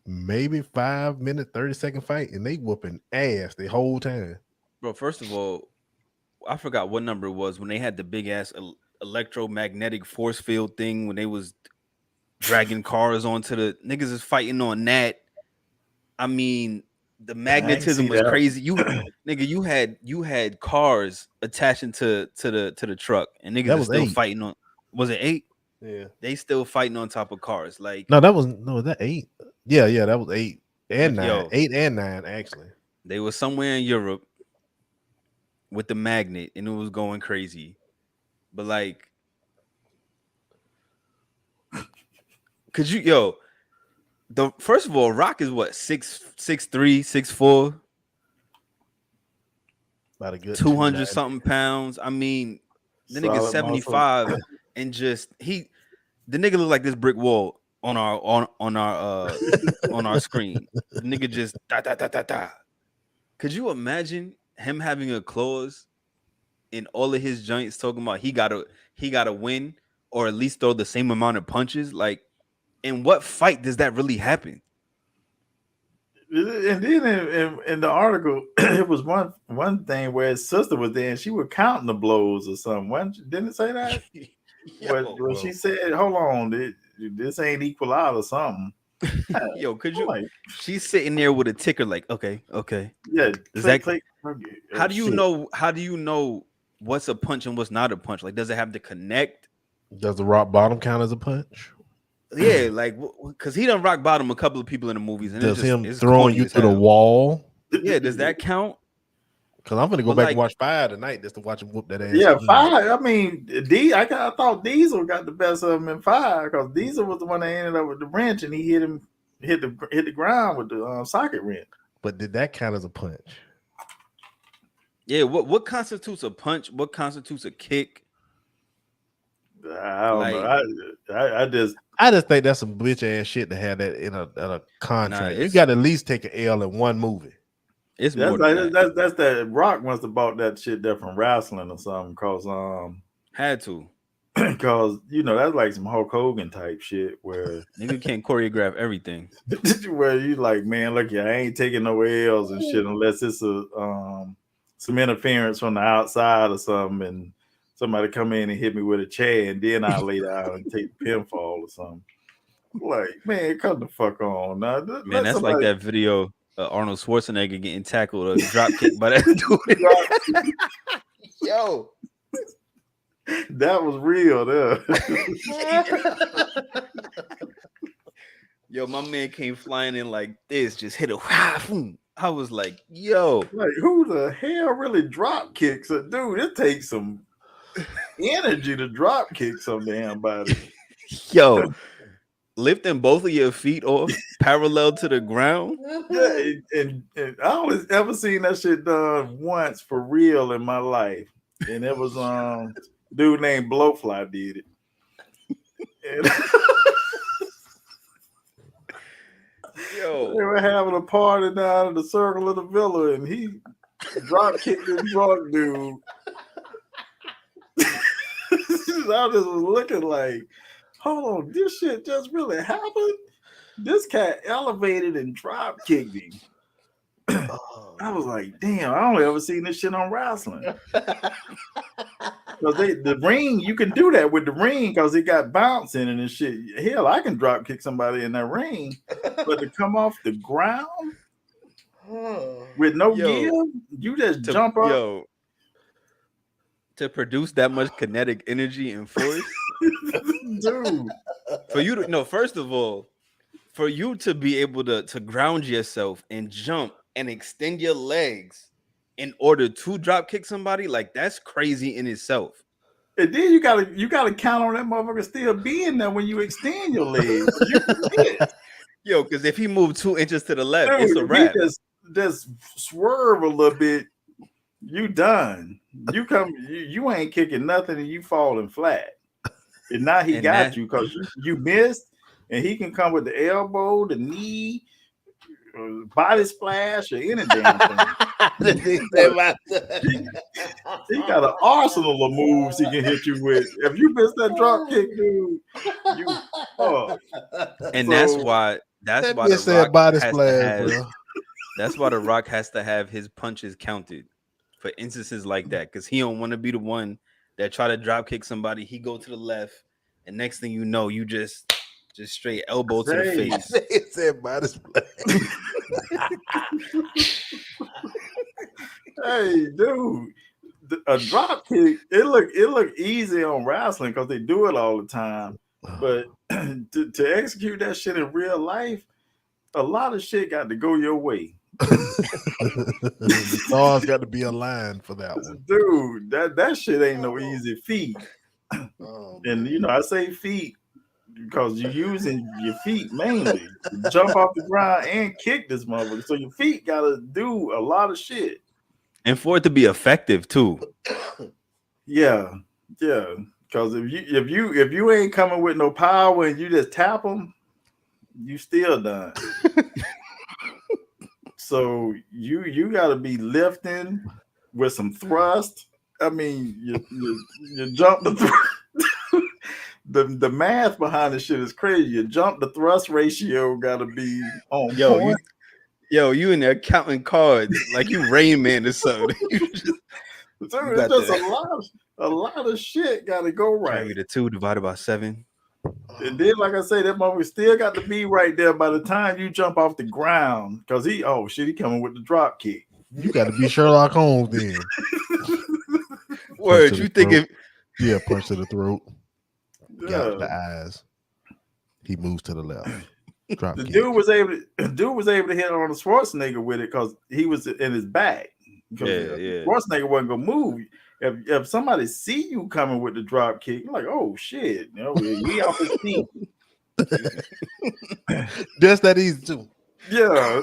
maybe 5 minute, 30-second fight, and they whooping ass the whole time. Bro, first of all, I forgot what number it was when they had the big ass electromagnetic force field thing when they was dragging cars onto the niggas is fighting on that. I mean, the magnetism was crazy. You had cars attaching to the truck, and niggas are still fighting on. Was it 8? Yeah, they still fighting on top of cars. Like no, that 8. Yeah, that was 8 and 9. Yo, 8 and 9 actually. They were somewhere in Europe with the magnet, and it was going crazy. But like, could you, first of all, Rock is what 6'3", 6'4", about a good 200 something pounds. I mean, the nigga 75, and the nigga look like this brick wall on our on our screen. The nigga just da. Could you imagine him having a clause in all of his joints talking about he gotta win or at least throw the same amount of punches? Like, in what fight does that really happen? And then in the article, it was one thing where his sister was there and she was counting the blows or something. Didn't it say that? When she said, "Hold on, this ain't equal out or something." Yo, could I'm you? like, She's sitting there with a ticker, like, okay. yeah, Does click, that? click. How do you Shit. know? How do you know what's a punch and what's not a punch? Like, does it have to connect? Does the rock bottom count as a punch? Yeah, like, because he done rock bottom a couple of people in the movies, and Does him it's throwing corny you as through the hell. wall? Yeah, does that count? Because I'm gonna go But, back like- and watch 5 tonight just to watch him whoop that ass. Yeah, again. 5. I mean, I thought Diesel got the best of him in 5 because Diesel was the one that ended up with the wrench and he hit the ground with the socket wrench. But did that count as a punch? Yeah, what constitutes a punch? What constitutes a kick? I don't know. I just think that's some bitch ass shit to have that in a contract. You it's- got to at least take an L in one movie. It's more than that. that's that Rock must have bought that shit there from wrestling or something Had to. because that's like some Hulk Hogan type shit where Nigga can't choreograph everything. where you like, man, look, I ain't taking no L's and shit unless it's some interference from the outside or something and somebody come in and hit me with a chair and then I lay down and take the pinfall or something. Like, man, come the fuck on now. Man, that's like that video of Arnold Schwarzenegger getting tackled or drop kick by that dude. Yo, that was real there. Yo, my man came flying in like this, just hit a I was like, yo, like, who the hell really drop kicks a dude? It takes some energy to drop kick some damn body. yo, lifting both of your feet off parallel to the ground. Yeah, and I only ever seen that shit done once for real in my life, and it was dude named Blowfly did it. And Yo, they were having a party down in the circle of the villa, and he drop kicked this drunk dude. I just was looking like, hold on, this shit just really happened? This cat elevated and drop kicked him. I was like, damn, I only ever seen this shit on wrestling. Because the ring, you can do that with the ring because it got bounce in it and shit. Hell, I can drop kick somebody in that ring, but to come off the ground with no gear, you just jump up. Yo, to produce that much kinetic energy and force, dude. For you to no, first of all, for you to be able to ground yourself and jump and extend your legs in order to drop kick somebody, like that's crazy in itself. And then you gotta count on that motherfucker still being there when you extend your legs. Yo, because if he moved 2 inches to the left, dude, it's a wrap. Just swerve a little bit, you done. You ain't kicking nothing and you falling flat. And now he got you because you missed, and he can come with the elbow, the knee, body splash, or any damn thing. He got an arsenal of moves he can hit you with. If you miss that drop kick, dude, you and that's why the Rock body has splash, to have, bro. that's why the Rock has to have his punches counted for instances like that, because he don't want to be the one that try to drop kick somebody. He go to the left, and next thing you know, you just straight elbow to the face. It said body splash. Hey, dude, a drop kick, it look easy on wrestling because they do it all the time. But to execute that shit in real life, a lot of shit got to go your way. The stars got to be aligned for that one. Dude, that shit ain't no easy feat. And I say feet because you're using your feet mainly to jump off the ground and kick this motherfucker. So your feet gotta do a lot of shit. And for it to be effective too. Yeah. Because if you ain't coming with no power and you just tap them, you still done. So you got to be lifting with some thrust. I mean, you jump the thrust. The math behind this shit is crazy. You jump the thrust ratio got to be on point. Yo, you in there counting cards like you Rain Man or something. Dude, You it's got just the a lot of shit got to go right. carry the 2 divided by 7. And then, like I say, that motherfucker still got to be right there by the time you jump off the ground. Because he coming with the drop kick. You got to be Sherlock Holmes then. Word, you thinking? Yeah, punch to the throat. Yeah. Got the eyes. He moves to the left. Drop The kick. dude was able to hit on the Schwarzenegger with it because he was in his back. Yeah. Schwarzenegger wasn't gonna move. If somebody see you coming with the drop kick, you're like, oh shit, he off his feet. Just that easy too. Yeah.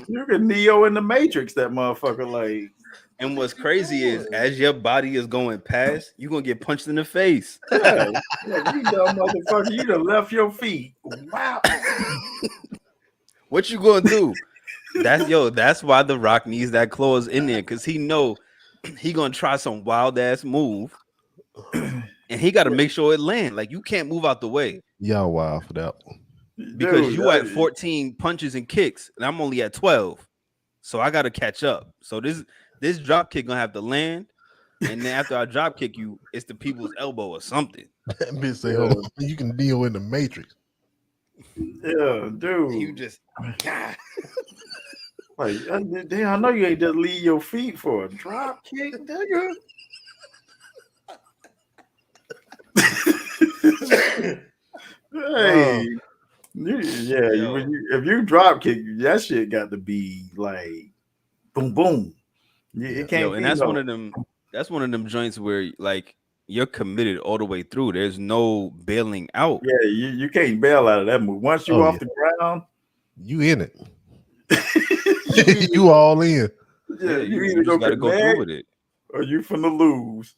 You can Neo in the Matrix, that motherfucker. Like, And what's crazy is as your body is going past, you're gonna get punched in the face. yeah, like, you dumb motherfucker, you done left your feet. Wow. What you gonna do? That's why The Rock needs that clause in there, because he know he gonna try some wild ass move, and he got to make sure it land. Like, you can't move out the way. Y'all wild for that one. Because you at 14 punches and kicks, and I'm only at 12, so I got to catch up. So this drop kick gonna have to land, and then after I drop kick you, it's the people's elbow or something. That bitch say, "Hold on, you can deal in the Matrix." Yeah, dude. You just like, damn, I know you ain't just leave your feet for a drop kick, nigga. Hey, if you drop kick, that shit got to be like boom, boom. It can't. And that's one of them. That's one of them joints where like you're committed all the way through. There's no bailing out. Yeah, you can't bail out of that move. Once you off the ground, you in it. you all in. Yeah, you either just gotta go through with it, or you finna lose.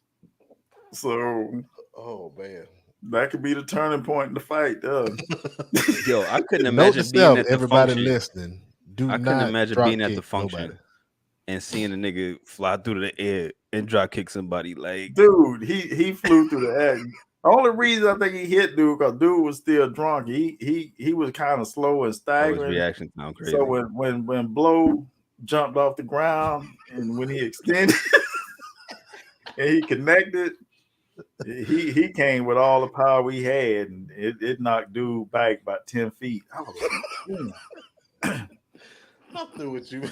So, oh man, that could be the turning point in the fight. Yo, I couldn't imagine being at the everybody function. Listening. I couldn't imagine being at the function and seeing a nigga fly through the air and drop kick somebody. Like, dude, he flew through the air. The only reason I think he hit dude because dude was still drunk. He was kind of slow and staggering. His reaction sound crazy. So when Blow jumped off the ground and when he extended and he connected, he came with all the power he had, and it knocked dude back about 10 feet. I was like, I'm through with you.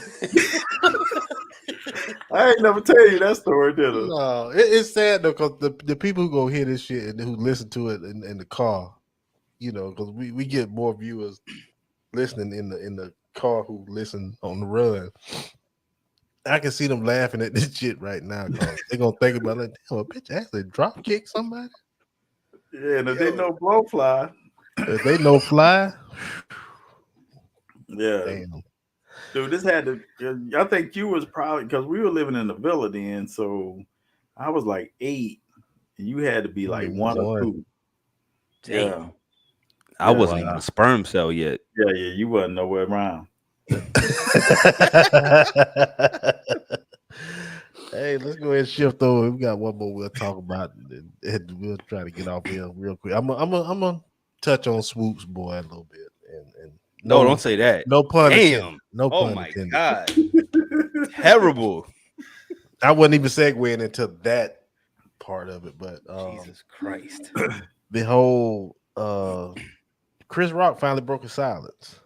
I ain't never tell you that story, did I? No, it's sad though, because the people who go hear this shit and who listen to it in the car, because we get more viewers listening in the car who listen on the run. I can see them laughing at this shit right now because they're gonna think about it. Damn, a bitch actually drop kick somebody. Yeah, and if they know Blow fly. If they know fly, yeah. Damn. Dude, this had to. I think you was probably because we were living in the villa then, so I was like 8, and you had to be like 1 or 2. Damn. Yeah, I wasn't even a sperm cell yet. Yeah, you wasn't nowhere around. Hey, let's go ahead and shift over. We got one more we'll talk about, and we'll try to get off here real quick. I'm gonna touch on Swoop's boy a little bit, and no, don't say that. No pun. Damn. No pun. Oh my god. Terrible. I wasn't even segueing into that part of it, but Jesus Christ. The whole Chris Rock finally broke his silence.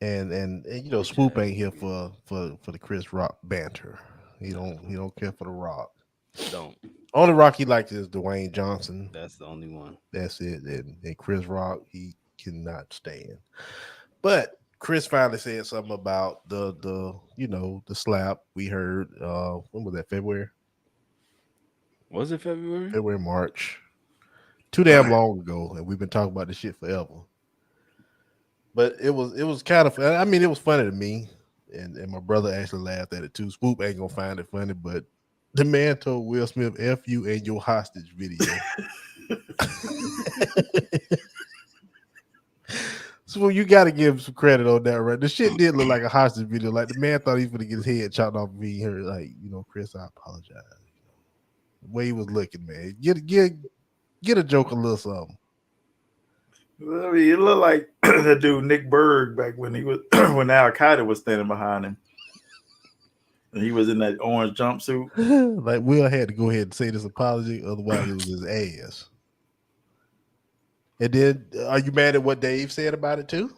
And Swoop ain't here for the Chris Rock banter. He don't care for the Rock. Don't. Only Rock he likes is Dwayne Johnson. That's the only one. That's it. And Chris Rock he cannot stand. But Chris finally said something about the slap we heard. When was that? February? Was it February? February, March. Too damn long ago, and we've been talking about this shit forever. But it was kind of, I mean, it was funny to me, and my brother actually laughed at it too. Swoop ain't gonna find it funny, but the man told Will Smith, "F you and your hostage video." So you got to give him some credit on that, right? The shit did look like a hostage video. Like the man thought he was gonna get his head chopped off. Me, her, like, Chris, I apologize. The way he was looking, man, get a joke, a little something. I mean, it looked like that dude Nick Berg back when he was when Al Qaeda was standing behind him. And he was in that orange jumpsuit. Like Will had to go ahead and say this apology, otherwise it was his ass. And then, are you mad at what Dave said about it too?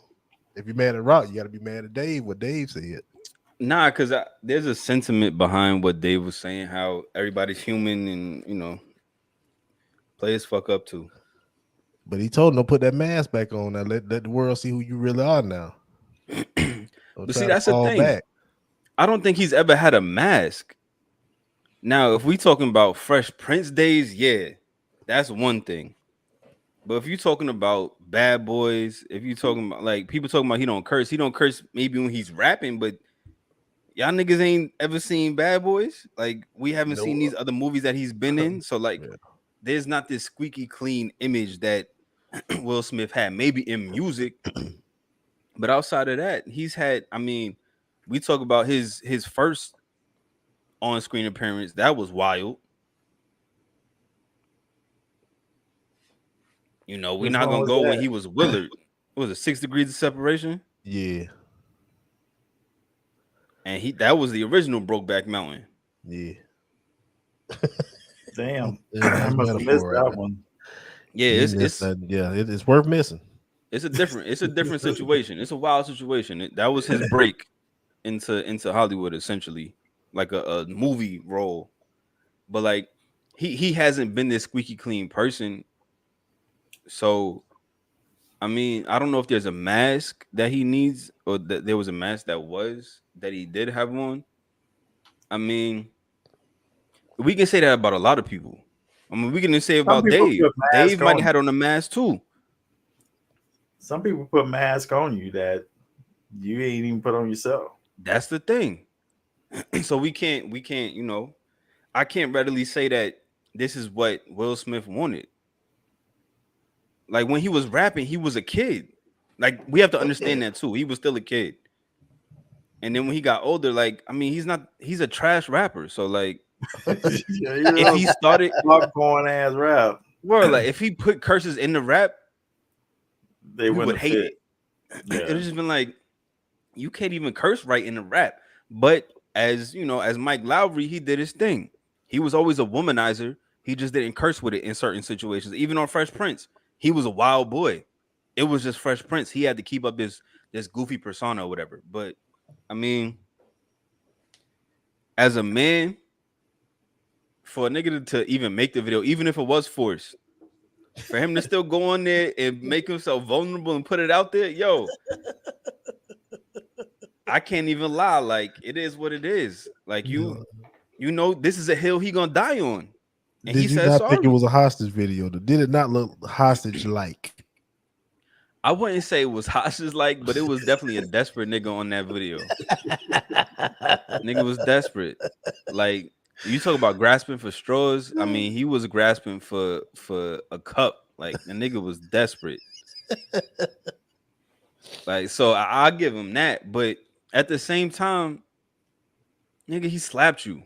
If you're mad at Rock, you got to be mad at Dave. What Dave said. Nah, because there's a sentiment behind what Dave was saying. How everybody's human, and players fuck up too. But he told him to put that mask back on. Now let the world see who you really are now. But see, that's the thing. Back. I don't think he's ever had a mask. Now, if we talking about Fresh Prince days, yeah, that's one thing. But if you're talking about Bad Boys, if you're talking about like people talking about he don't curse maybe when he's rapping, but y'all niggas ain't ever seen Bad Boys. Like we haven't seen these other movies that he's been in. So like there's not this squeaky clean image that Will Smith had, maybe in music. But outside of that, he's had, I mean, we talk about his first on-screen appearance. That was wild. We're not gonna go when he was Willard. What was it, 6 Degrees of Separation? Yeah. And that was the original Brokeback Mountain. Yeah. Damn. I must have missed that one. Yeah, it's worth missing. It's a different situation. It's a wild situation. That was his break into Hollywood, essentially, like a movie role. But like he hasn't been this squeaky clean person. So I mean, I don't know if there's a mask that he needs, or that there was a mask that he did have on. I mean, we can say that about a lot of people. I mean, we can say about Dave. Dave might have had on a mask too. Some people put masks on you that you ain't even put on yourself. That's the thing. So we can't, I can't readily say that this is what Will Smith wanted. Like when he was rapping, he was a kid. Like we have to understand that too. He was still a kid. And then when he got older, like, I mean, he's a trash rapper. So like if he started popcorn ass rap, well, like if he put curses in the rap, they would hate it. Yeah. It would just been like, you can't even curse right in the rap. But as Mike Lowry, he did his thing. He was always a womanizer. He just didn't curse with it in certain situations. Even on Fresh Prince, he was a wild boy. It was just Fresh Prince. He had to keep up this goofy persona or whatever. But I mean, as a man, for a nigga to even make the video, even if it was forced, for him to still go on there and make himself vulnerable and put it out there, yo, I can't even lie. Like, it is what it is. Like, this is a hill he gonna die on. And did you not think it was a hostage video? Did it not look hostage-like? I wouldn't say it was hostage-like, but it was definitely a desperate nigga on that video. Nigga was desperate. Like, you talk about grasping for straws. I mean, he was grasping for a cup. Like, the nigga was desperate. Like, so I'll give him that. But at the same time, nigga, he slapped you.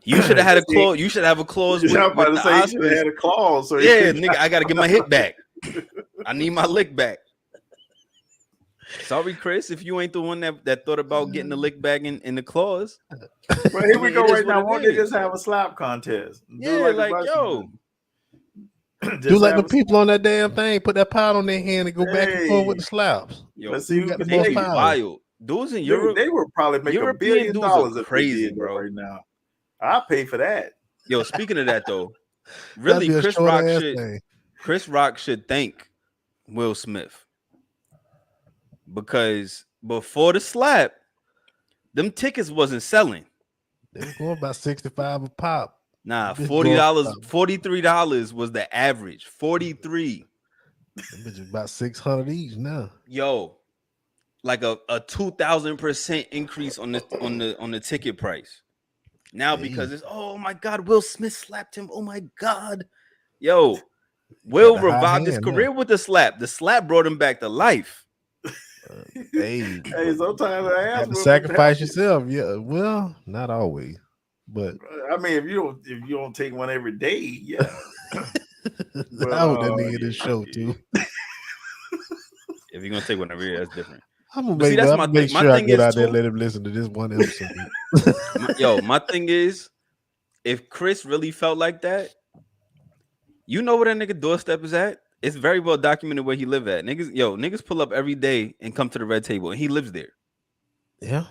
You should have had a clause. You should have a clause. With the Oscars. You should have had a clause. So yeah, nigga, I gotta get my hit back. I need my lick back. Sorry, Chris, if you ain't the one that thought about getting the lick back in the clause. But here we go right now. Why don't they just have a slap contest? Yeah, like yo. Do like the people on that damn thing, put that pile on their hand and go back and forth with the slaps. Yo, let's see who got the most wild. Dudes in Europe, they would probably make $1 billion if crazy, they did bro. Right now. I'll pay for that. Yo, speaking of that though, really, Chris Rock should thank Will Smith, because before the slap, them tickets wasn't selling. They were going about $65 a pop. Nah, $40, $43 was the average. 43. About 600 each now. Yo, like a 2,000% increase on the ticket price. Now because it's oh my God, Will Smith slapped him. Oh my God, yo, Will revived his career with the slap. The slap brought him back to life. Hey, sometimes I have to sacrifice yourself. Yeah, well, not always, but I mean, if you don't take one every day, yeah. But I hope that nigga in this show too. If you're gonna take one every year, that's different. I'm gonna But see, that's my make thing. My sure I thing get is out there and too. let him listen to this one episode. My thing is, if Chris really felt like that, you know where that nigga doorstep is at. It's very well documented where he live at. Niggas pull up every day and come to the red table, and he lives there. Yeah.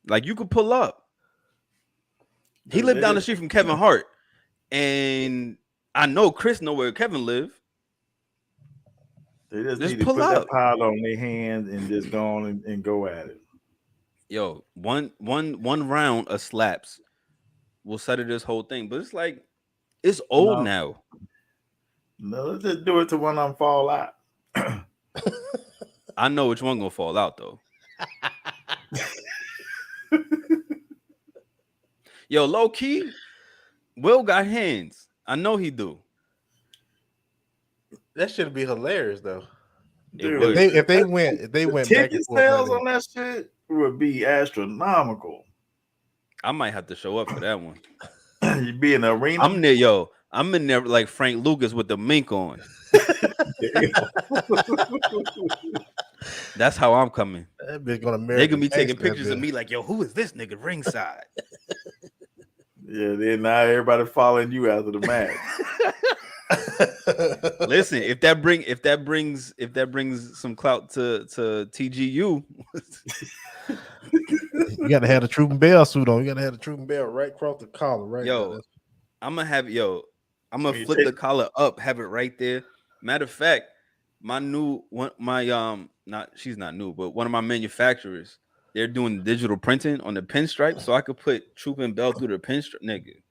Like you could pull up. He lived down the street from Kevin Hart, and I know Chris know where Kevin live. They just Just need to pull put up. that pile on their hands and just go on and go at it. Yo, one round of slaps will settle this whole thing. But it's like it's old now. No, let's just do it to one of them fall out. I know which one gonna fall out though. Yo, low key, Will got hands. I know he do. That should be hilarious though. Dude, If they went back ticket and forth sales like on that shit would be astronomical. I might have to show up for that one. You'd be in the arena. I'm in there like Frank Lucas with the mink on. That's how I'm coming. that bitch gonna They gonna be taking pictures of me like, yo, who is this nigga ringside? Yeah, then now everybody following you after the match. Listen, if that brings some clout to TGU, you gotta have the Troop and Bell suit on. You gotta have the Troop and Bell right across the collar, right? yo, I'm gonna flip the collar up, have it right there. Matter of fact, she's not new, but one of my manufacturers, they're doing digital printing on the pinstripe, so I could put Troop and Bell through the pinstripe, nigga.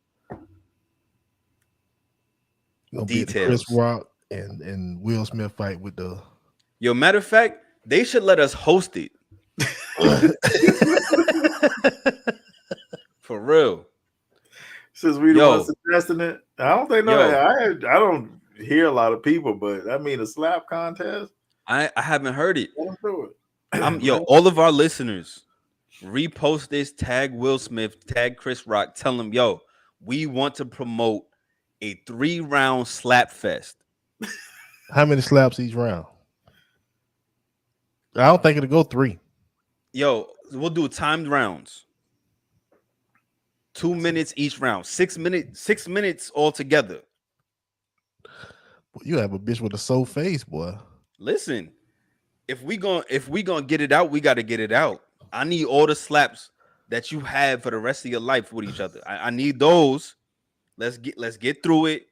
Details. Chris Rock and Will Smith fight with the. Yo, matter of fact, they should let us host it. For real. Since we the ones suggesting it, I don't think I don't hear a lot of people, but I mean a slap contest. I haven't heard it. Don't do it. All of our listeners, repost this, tag Will Smith, tag Chris Rock, tell them, yo, we want to promote a 3-round slap fest. How many slaps each round? I don't think it'll go 3. Yo, we'll do timed rounds. 2 minutes each round. 6 minutes altogether. Boy, you have a bitch with a soul face, boy. Listen, if we gonna get it out, we gotta get it out. I need all the slaps that you have for the rest of your life with each other. I need those. Let's get through it.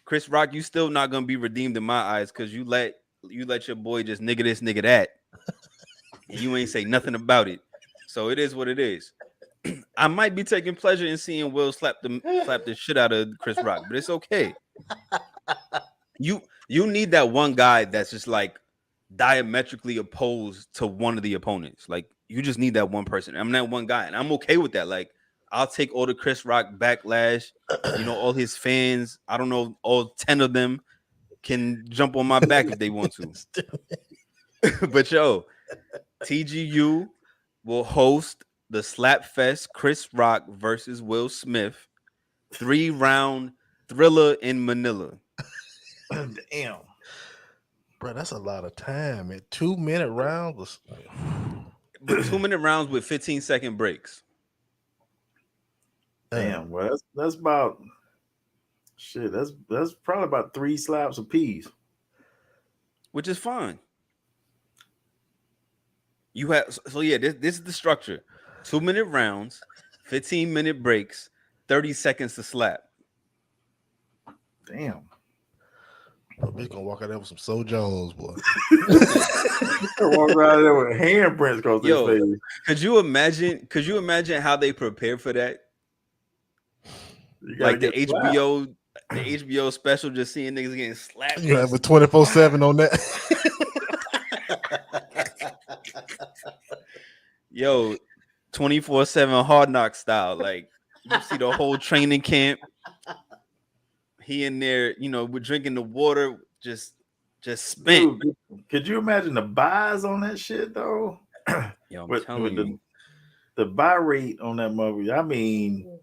Chris Rock, you still not gonna be redeemed in my eyes because you let your boy just nigga this, nigga that, and you ain't say nothing about it. So it is what it is. I might be taking pleasure in seeing Will slap the shit out of Chris Rock, but it's okay. You need that one guy that's just like diametrically opposed to one of the opponents. Like you just need that one person. I'm that one guy, and I'm okay with that. Like I'll take all the Chris Rock backlash. All his fans. I don't know, all 10 of them can jump on my back if they want to. But yo, TGU will host the Slap Fest Chris Rock versus Will Smith 3-round thriller in Manila. Damn. Bro, that's a lot of time. At 2-minute rounds. But 2-minute rounds with 15-second breaks. Damn, well that's about shit. That's probably about 3 slaps apiece. Which is fine. You have this is the structure. 2-minute rounds, 15-minute breaks, 30 seconds to slap. Damn. Bro, bitch gonna walk out there with some So Jones, boy. Walk out there with handprints across his face. Could you imagine how they prepare for that? Like the HBO special, just seeing niggas getting slapped. You have a 24/7 on that. Yo, 24/7 Hard Knock style. Like you see the whole training camp. He in there, we're drinking the water, just spent. Dude, could you imagine the buys on that shit though? Yo, I'm telling you. The buy rate on that movie. I mean,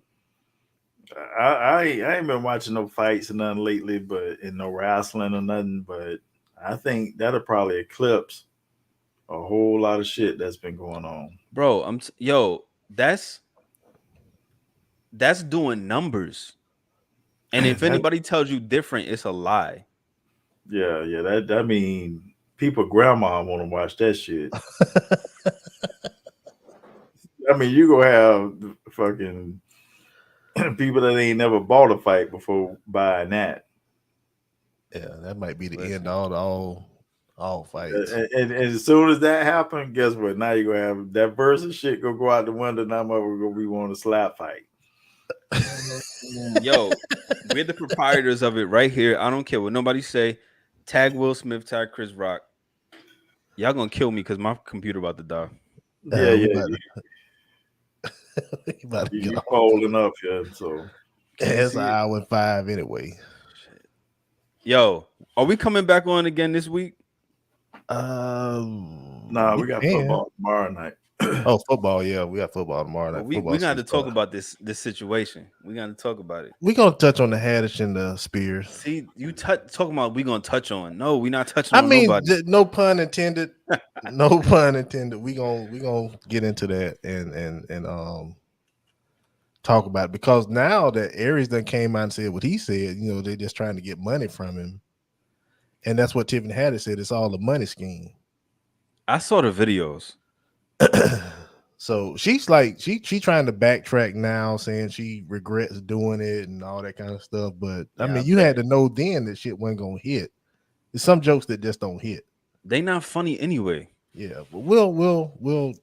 I ain't been watching no fights or nothing lately, but in no wrestling or nothing. But I think that'll probably eclipse a whole lot of shit that's been going on. Bro, yo, that's doing numbers. And if That, anybody tells you different, it's a lie. yeah. That mean people grandma want to watch that shit. I mean, you gonna have fucking people that ain't never bought a fight before buying that. Yeah, that might be the end Listen. of all fights. And as soon as that happens, guess what? Now you're gonna have that versus shit gonna go out the window. Now we're gonna be wanting to slap fight. Yo, we're the proprietors of it right here. I don't care what nobody say. Tag Will Smith, tag Chris Rock. Y'all gonna kill me because my computer about to die. Yeah, We yeah. about to get You off. folding up here, so It's an hour and 5 anyway. Yo, are we coming back on again this week? Nah, we got football tomorrow night. Oh, football, yeah, we got football tomorrow night. We got to talk about this situation. We got to talk about it. We're gonna touch on the Haddish and the Spears. See, you talking about we gonna touch on? No, we not touching. I on mean, nobody. no pun intended. No pun intended. We gonna get into that and talk about it, because now that Aries done came out and said what he said, they're just trying to get money from him, and that's what Tiffany Haddish said. It's all a money scheme. I saw the videos. So she's like she trying to backtrack now, saying she regrets doing it and all that kind of stuff. But I mean, you had to know then that shit wasn't gonna hit. There's some jokes that just don't hit. They not funny anyway. Yeah, but we'll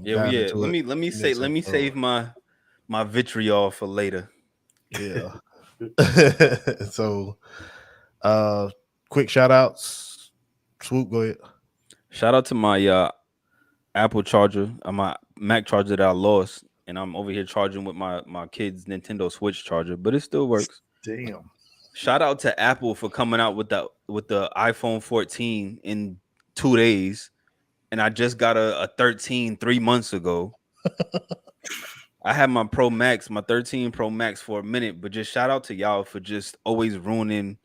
yeah. Let me save my vitriol for later. Yeah. So quick shout outs. Swoop, go ahead. Shout out to my Apple charger, my Mac charger that I lost, and I'm over here charging with my kid's Nintendo Switch charger, but it still works. Damn. Shout out to Apple for coming out with the iPhone 14 in 2 days, and I just got a 13 3 months ago. I had my Pro Max, my 13 Pro Max for a minute, but just shout out to y'all for just always ruining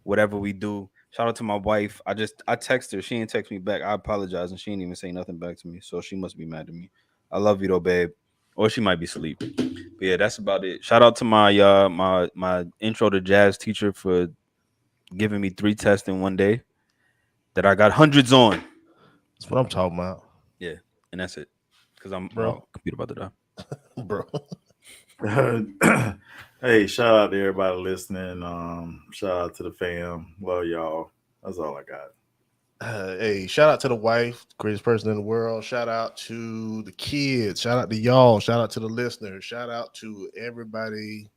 whatever we do. Shout out to my wife. I text her. She didn't text me back. I apologize, and she didn't even say nothing back to me. So she must be mad at me. I love you though, babe. Or she might be asleep. But yeah, that's about it. Shout out to my my intro to jazz teacher for giving me 3 tests in one day that I got hundreds on. That's what I'm talking about. Yeah, and that's it. Because I'm computer about to die. Bro. Hey, shout out to everybody listening. Shout out to the fam. Love y'all. That's all I got. Hey, shout out to the wife, greatest person in the world. Shout out to the kids. Shout out to y'all. Shout out to the listeners. Shout out to everybody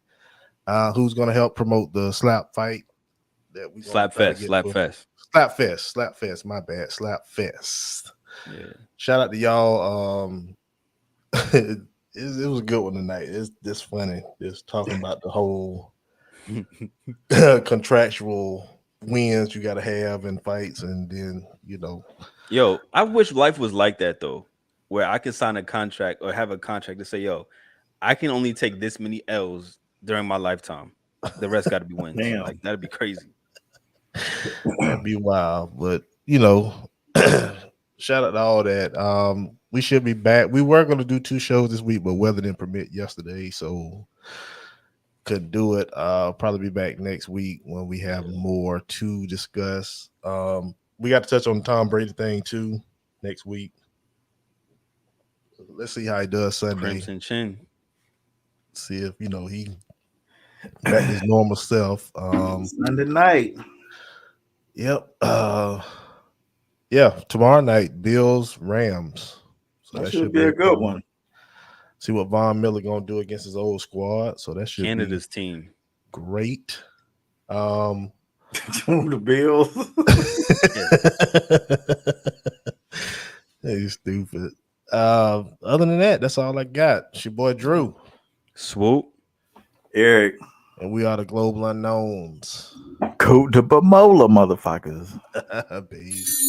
who's gonna help promote the slap fight that we Slap fest. My bad. Slap fest. Yeah. Shout out to y'all. It was a good one tonight. It's just funny, just talking about the whole contractual wins you got to have in fights, and then Yo, I wish life was like that though, where I could sign a contract or have a contract to say, yo, I can only take this many L's during my lifetime. The rest got to be wins. Damn. Like that'd be crazy. That'd be wild, but shout out to all that. We should be back. We were going to do 2 shows this week, but weather didn't permit yesterday, so couldn't do it. Probably be back next week when we have more to discuss. We got to touch on the Tom Brady thing too next week. Let's see how he does Sunday. Crimson Chin. See if he back his normal self. Sunday night. Yep. Yeah, tomorrow night, Bills, Rams. So that should be a good one. See what Von Miller gonna do against his old squad. So that should Canada's be team. Great. The Bills. Hey, stupid. Other than that, that's all I got. It's your boy Drew. Swoop. Eric. And we are the Global Unknowns. Coat to Bamola, motherfuckers. Peace.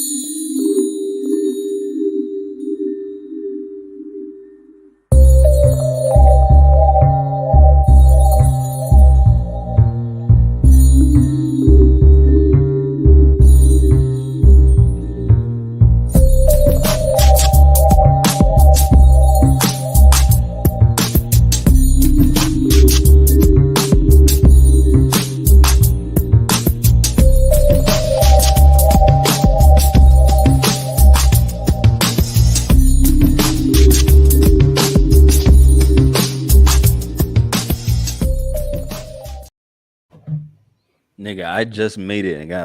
Nigga, I just made it and got